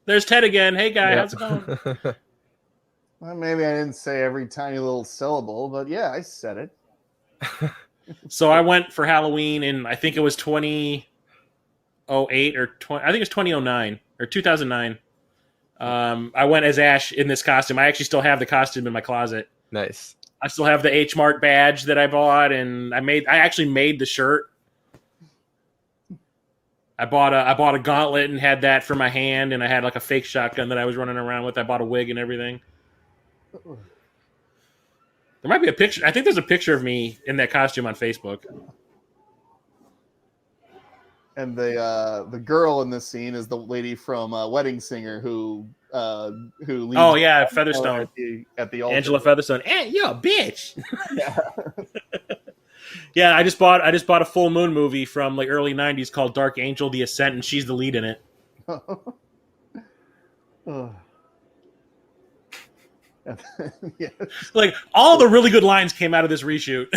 There's Ted again. Hey guy, how's it going? Well, maybe I didn't say every tiny little syllable, but yeah, I said it. So I went for Halloween, and I think it was 2008 or 20. I think it's 2009 or 2009. I went as Ash in this costume. I actually still have the costume in my closet. Nice. I still have the H Mart badge that I bought, and I actually made the shirt. I bought a gauntlet and had that for my hand, and I had like a fake shotgun that I was running around with. I bought a wig and everything. There might be a picture. I think there's a picture of me in that costume on Facebook. And the girl in this scene is the lady from Wedding Singer who leads. Oh yeah, Featherstone at the altar. Angela Featherstone. Hey, you're a bitch. Yeah. Yeah, I just bought a full moon movie from like early '90s called Dark Angel: The Ascent, and she's the lead in it. Yes. Like all the really good lines came out of this reshoot,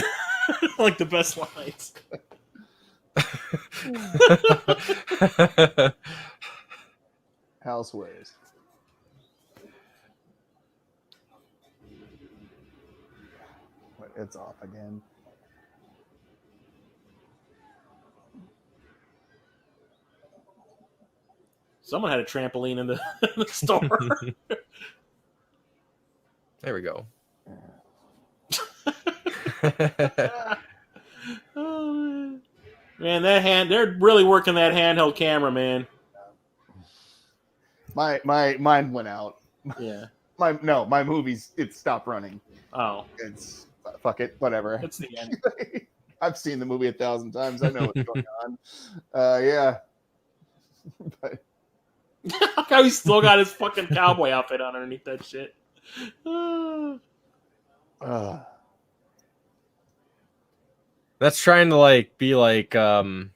like the best lines. Housewares. It's off again. Someone had a trampoline in the, in the store. There we go. Oh, man, they're really working that handheld camera, man. My mine went out. Yeah. My movies, it stopped running. Oh. It's fuck it, whatever. It's the end. I've seen the movie 1,000 times. I know what's going on. Yeah. But How he still got his fucking cowboy outfit on underneath that shit. That's trying to like be like from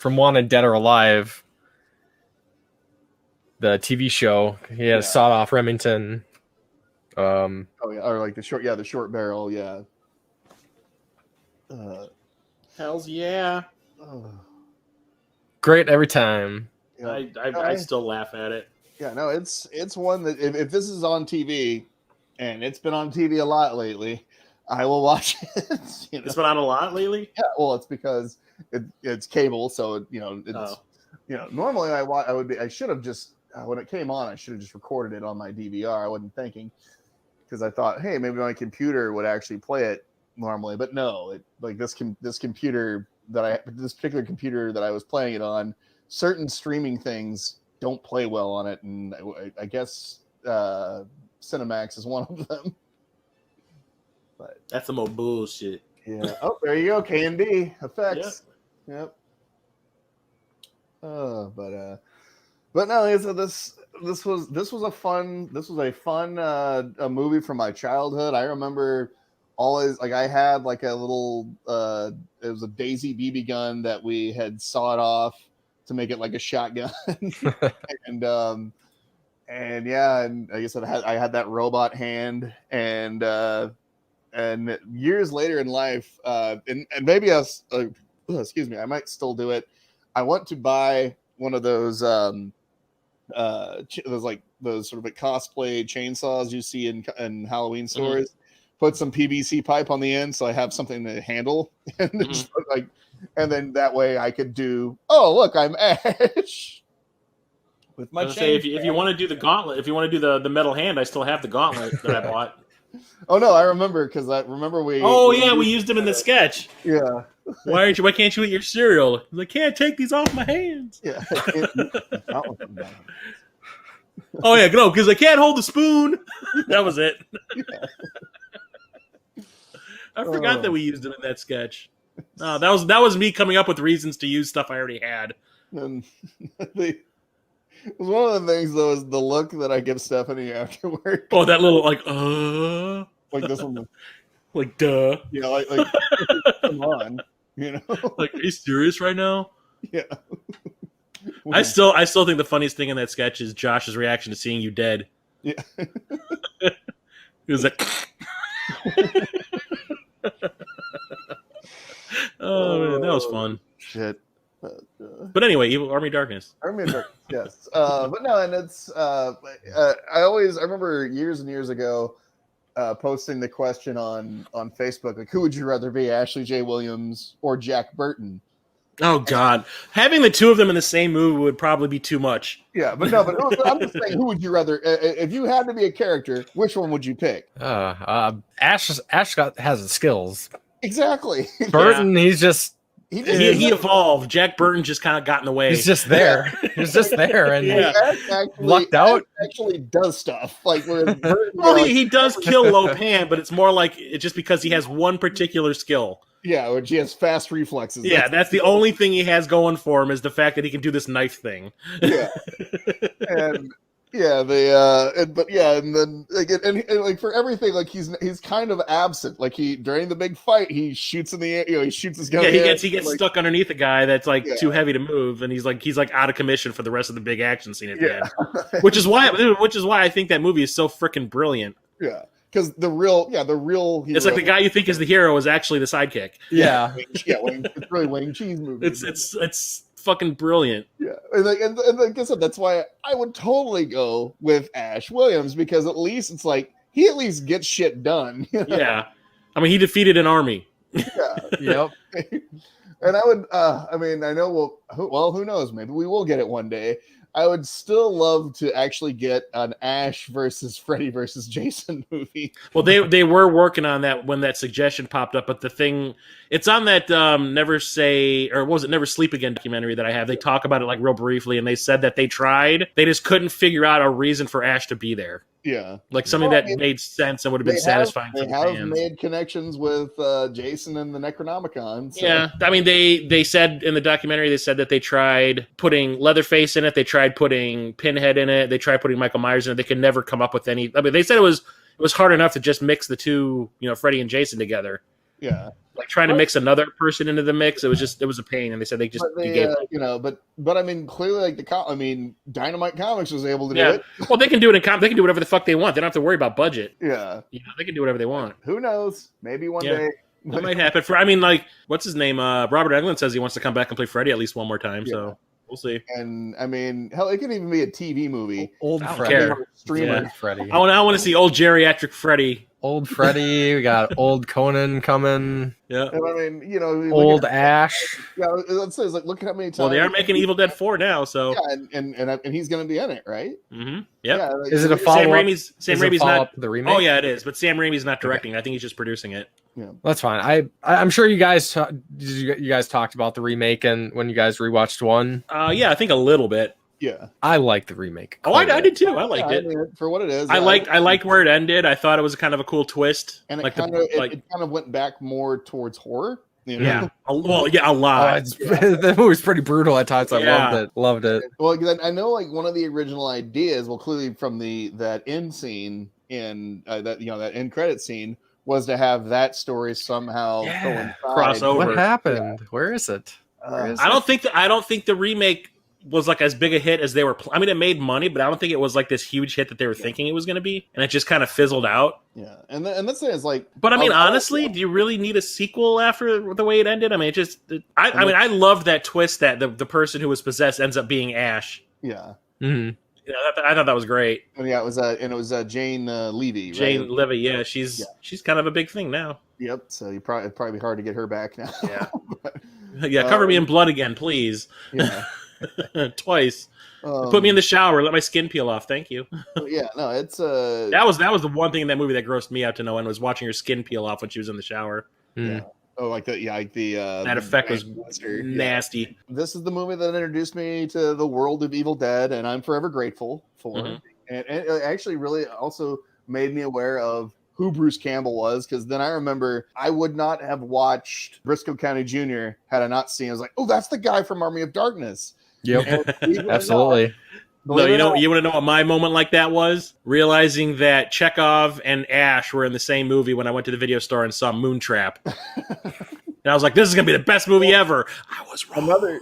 Wanted Dead or Alive, the TV show. He had a sawed off Remington. oh yeah, or like the short barrel, yeah. Hells yeah. Great every time. Yeah. I still laugh at it. Yeah, no, it's one that if this is on TV, and it's been on TV a lot lately, I will watch it. You know? It's been on a lot lately. Yeah, well, it's because it's cable, so it's normally I should have just when it came on, I should have just recorded it on my DVR. I wasn't thinking because I thought, hey, maybe my computer would actually play it normally, but no, this particular computer that I was playing it on, certain streaming things don't play well on it, and I guess Cinemax is one of them. But that's some more bullshit. Yeah. Oh, there you go. K&D effects. Yep. But no, so this was a fun a movie from my childhood. I remember always like I had like a little it was a Daisy BB gun that we had sawed off to make it like a shotgun. and like I said, I had that robot hand, and years later in life, and maybe excuse me, I might still do it. I want to buy one of those those sort of like cosplay chainsaws you see in Halloween stores. Mm-hmm. Put some PVC pipe on the end so I have something to handle, and just like, and then that way I could do. Oh, look, I'm Ash. With my say if you want to do the gauntlet, if you want to do the metal hand, I still have the gauntlet that I bought. Oh no, I remember because I remember we. Oh yeah, we used them in the sketch. Yeah. Why can't you eat your cereal? I can't take these off my hands. Yeah. Oh yeah, no, because I can't hold the spoon. That was it. Yeah. I forgot that we used them in that sketch. No, that was me coming up with reasons to use stuff I already had. And one of the things though is the look that I give Stephanie afterward. Oh, that little like this one, like duh. Yeah, like come on, Like, are you serious right now? Yeah. I still think the funniest thing in that sketch is Josh's reaction to seeing you dead. Yeah. He was like, oh man, that was fun. Shit. But anyway, Army of Darkness. Army of Darkness, yes. But no, and it's I remember years and years ago posting the question on Facebook, like, who would you rather be, Ashley J. Williams or Jack Burton? Oh God, having the two of them in the same movie would probably be too much. Yeah, but I'm just saying, who would you rather? If you had to be a character, which one would you pick? Ash has the skills. Exactly. Burton, he's just he evolved. Jack Burton just kind of got in the way. He's just there. He's just there, and lucked out. Actually, does stuff like where. Well, he does kill Lopan, but it's more like it's just because he has one particular skill. Yeah, which he has fast reflexes. Yeah, that's the only thing he has going for him is the fact that he can do this knife thing. Yeah, and Yeah, and then like and like for everything, like he's kind of absent. Like during the big fight, he shoots in the air. He shoots his gun. Yeah, in the air, he gets like, stuck underneath a guy that's like too heavy to move, and he's like out of commission for the rest of the big action scene at the end. Which is why I think that movie is so freaking brilliant. Yeah, because the real hero, it's like the guy you think is the hero is actually the sidekick. Yeah, it's really Wayne Cheese movie. It's fucking brilliant. Yeah, and like I said, that's why I would totally go with Ash Williams, because at least it's like he at least gets shit done. You know? Yeah, I mean he defeated an army. Yeah. Yep. And I would, I mean, I know who knows? Maybe we will get it one day. I would still love to actually get an Ash versus Freddy versus Jason movie. Well, they were working on that when that suggestion popped up, but the thing, it's on that Never Sleep Again documentary that I have. They talk about it like real briefly, and they said that they tried. They just couldn't figure out a reason for Ash to be there. Yeah. Like something that made sense and would have been satisfying for the fans. They have made connections with Jason and the Necronomicon. So. Yeah. I mean, they said in the documentary, they said that they tried putting Leatherface in it. They tried putting Pinhead in it. They tried putting Michael Myers in it. They could never come up with any. I mean, they said it was hard enough to just mix the two, Freddy and Jason together. Yeah. Like trying to mix another person into the mix, it was a pain, and they said they gave up. But I mean, clearly, like Dynamite Comics was able to do it. Well, they can do it in comics. They can do whatever the fuck they want. They don't have to worry about budget. Yeah, they can do whatever they want. Who knows? Maybe one day that might happen. What's his name? Robert Englund says he wants to come back and play Freddy at least one more time. Yeah. So we'll see. And I mean, hell, it could even be a TV movie. Old Freddy, streamer Freddy. I want to see old geriatric Freddy. Old Freddy, we got old Conan coming. Yeah, and I mean, old Ash. Yeah, it's like look at how many times. Well, they are making Evil Dead 4 now, so yeah, and he's going to be in it, right? Mm-hmm. Yep. Yeah. Is it a follow-up? Sam Raimi's not the remake. Oh yeah, it is. But Sam Raimi's not directing. I think he's just producing it. Yeah, that's fine. I'm sure you guys you guys talked about the remake and when you guys rewatched one. Yeah, I think a little bit. Yeah, I like the remake. Oh, I did too. I liked it. I mean, for what it is. I liked where it ended. I thought it was kind of a cool twist, and it kind of went back more towards horror. Yeah, a lot. The movie's pretty brutal at times. I loved it. Well, I know like one of the original ideas, clearly from that end scene in that end credit scene, was to have that story somehow cross over. What happened? Yeah. Where is it? I don't think the remake was like as big a hit as they were. I mean, it made money, but I don't think it was like this huge hit that they were thinking it was going to be, and it just kind of fizzled out. Yeah, and that's the thing is like. But I mean, honestly, do you really need a sequel after the way it ended? I mean, I loved that twist that the person who was possessed ends up being Ash. Yeah. Mm-hmm. I thought that was great. And yeah, it was Jane Levy. Right? Jane Levy, yeah, she's kind of a big thing now. Yep. So it'd probably be hard to get her back now. Yeah. Cover me in blood again, please. Yeah. Twice. Put me in the shower. Let my skin peel off. Thank you. Yeah. No, it's that was the one thing in that movie that grossed me out to no end was watching her skin peel off when she was in the shower. Yeah. Oh, like the that effect was nasty. Yeah. This is the movie that introduced me to the world of Evil Dead, and I'm forever grateful for. Mm-hmm. And it actually really also made me aware of who Bruce Campbell was, because then I remember I would not have watched Briscoe County Jr. had I not seen. I was like, oh, that's the guy from Army of Darkness. Yep, absolutely. No, you want to know what my moment like that was? Realizing that Chekhov and Ash were in the same movie when I went to the video store and saw Moontrap. And I was like, this is going to be the best movie ever. I was wrong.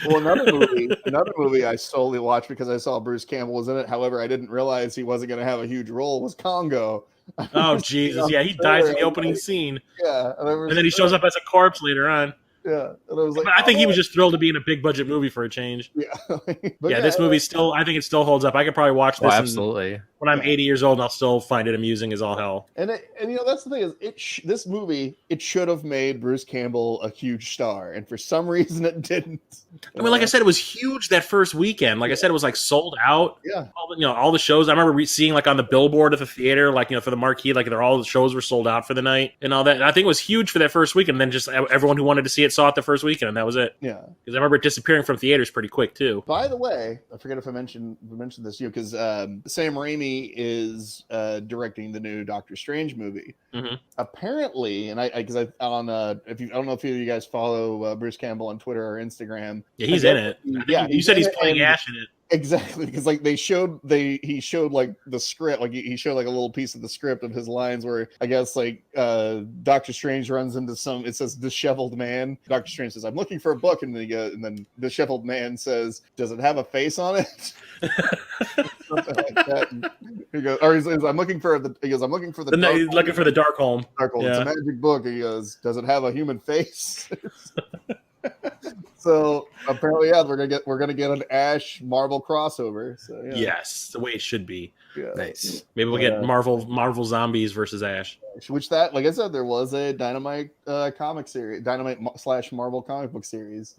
Another movie I solely watched because I saw Bruce Campbell was in it. However, I didn't realize he wasn't going to have a huge role was Congo. Oh, Jesus. Yeah, he dies in the opening scene. Yeah. And then he shows up as a corpse later on. Yeah, and I was like, but I think he was just thrilled to be in a big budget movie for a change. Yeah, this movie still, I think it still holds up. I could probably watch this. Absolutely. When I'm 80 years old, and I'll still find it amusing as all hell. And that's the thing is, this movie should have made Bruce Campbell a huge star, and for some reason it didn't. I mean, like I said, it was huge that first weekend. Like I said, it was like sold out. Yeah, all the shows. I remember seeing like on the billboard at the theater, like for the marquee, like all the shows were sold out for the night and all that. And I think it was huge for that first weekend. And then just everyone who wanted to see it saw it the first weekend, and that was it. Yeah, because I remember it disappearing from theaters pretty quick too. By the way, I forget if I mentioned this to you because Sam Raimi is directing the new Doctor Strange movie. Mm-hmm. Apparently, and I don't know if either of you guys follow Bruce Campbell on Twitter or Instagram. Yeah, he's in it. You said he's playing Ash in it. Exactly, because like he showed like the script, like he showed like a little piece of the script of his lines where I guess like Doctor Strange runs into it says disheveled man. Doctor Strange says, "I'm looking for a book," and then disheveled man says, "Does it have a face on it?" Something like that. And he goes, or he says, "I'm looking for the." He goes, "I'm looking for the." Looking for the Darkholme. Darkholme. Yeah. It's a magic book. And he goes, "Does it have a human face?" So apparently, yeah, we're gonna get an Ash Marvel crossover. So yeah. Yes, the way it should be. Yeah. Nice. Maybe we'll get Marvel Zombies versus Ash. Which that, like I said, there was a Dynamite comic series, Dynamite / Marvel comic book series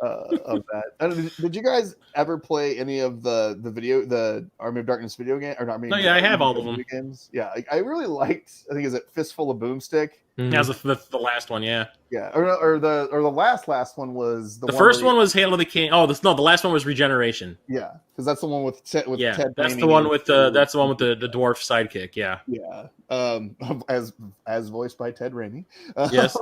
of that. Did you guys ever play any of the Army of Darkness video game? Or not? No, yeah, I have all of them. Games. Yeah, I really liked. I think is it Fistful of Boomstick. Mhm. That was the last one, yeah. Yeah, or the last one was the first one was Hail to the King. Oh, the last one was Regeneration. Yeah, because that's the one with Ted. That's the one with the dwarf sidekick. Yeah, yeah. As voiced by Ted Raimi. Yes,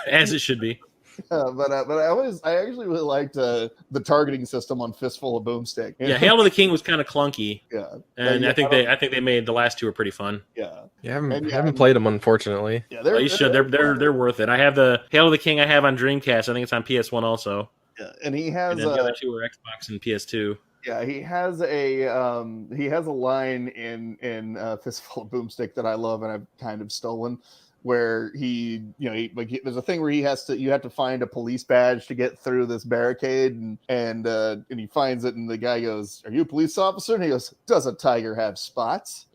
as it should be. But I actually really liked the targeting system on Fistful of Boomstick. Yeah, Hail to the King was kind of clunky. Yeah, and I think they made the last two are pretty fun. Yeah, I haven't played them, unfortunately. Yeah, you should. They're worth it. I have the Hail to the King. I have on Dreamcast. I think it's on PS1 also. Yeah, and he has the other two are Xbox and PS2. Yeah, he has a line in Fistful of Boomstick that I love and I've kind of stolen, where there's a thing where you have to find a police badge to get through this barricade, and he finds it, and the guy goes, "Are you a police officer?" And he goes, "Does a tiger have spots?"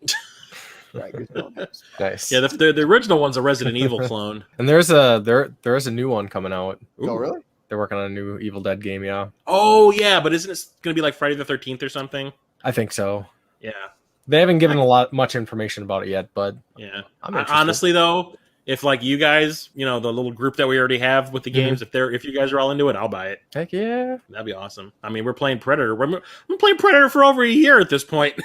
Tigers don't have spots. Nice. Yeah, the original one's a Resident Evil clone, and there is a new one coming out. Ooh. Oh, really? They're working on a new Evil Dead game, yeah. Oh, yeah, but isn't it going to be like Friday the 13th or something? I think so. Yeah. They haven't given much information about it yet, but yeah. I'm honestly, though, if like you guys, the little group that we already have with the games, if you guys are all into it, I'll buy it. Heck yeah. That'd be awesome. I mean, we're playing Predator. We're playing Predator for over a year at this point.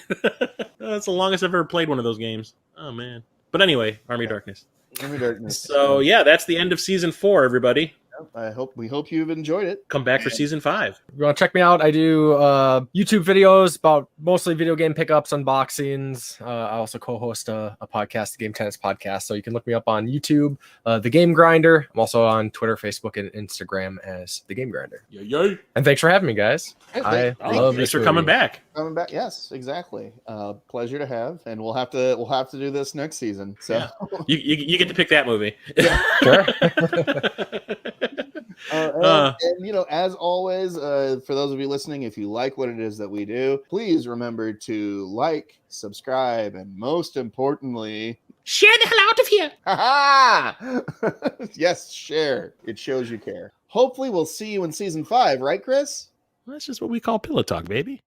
That's the longest I've ever played one of those games. Oh, man. But anyway, Army of Darkness. Army of Darkness. So, yeah, that's the end of Season 4, everybody. We hope you've enjoyed it. Come back for Season 5. If you want to check me out, I do YouTube videos about mostly video game pickups, unboxings. I also co-host a podcast, the Game Tennis Podcast. So you can look me up on YouTube, The Game Grinder. I'm also on Twitter, Facebook, and Instagram as The Game Grinder. Yay. And thanks for having me, guys. I love Thanks for coming back. Coming back, yes, exactly. Pleasure to have, and we'll have to do this next season. So yeah. you get to pick that movie. Yeah. Sure. And as always, for those of you listening, if you like what it is that we do, please remember to like, subscribe, and most importantly, share the hell out of here. Ha-ha! Yes, share. It shows you care. Hopefully we'll see you in Season 5, right, Chris? That's just what we call Pillow Talk, baby.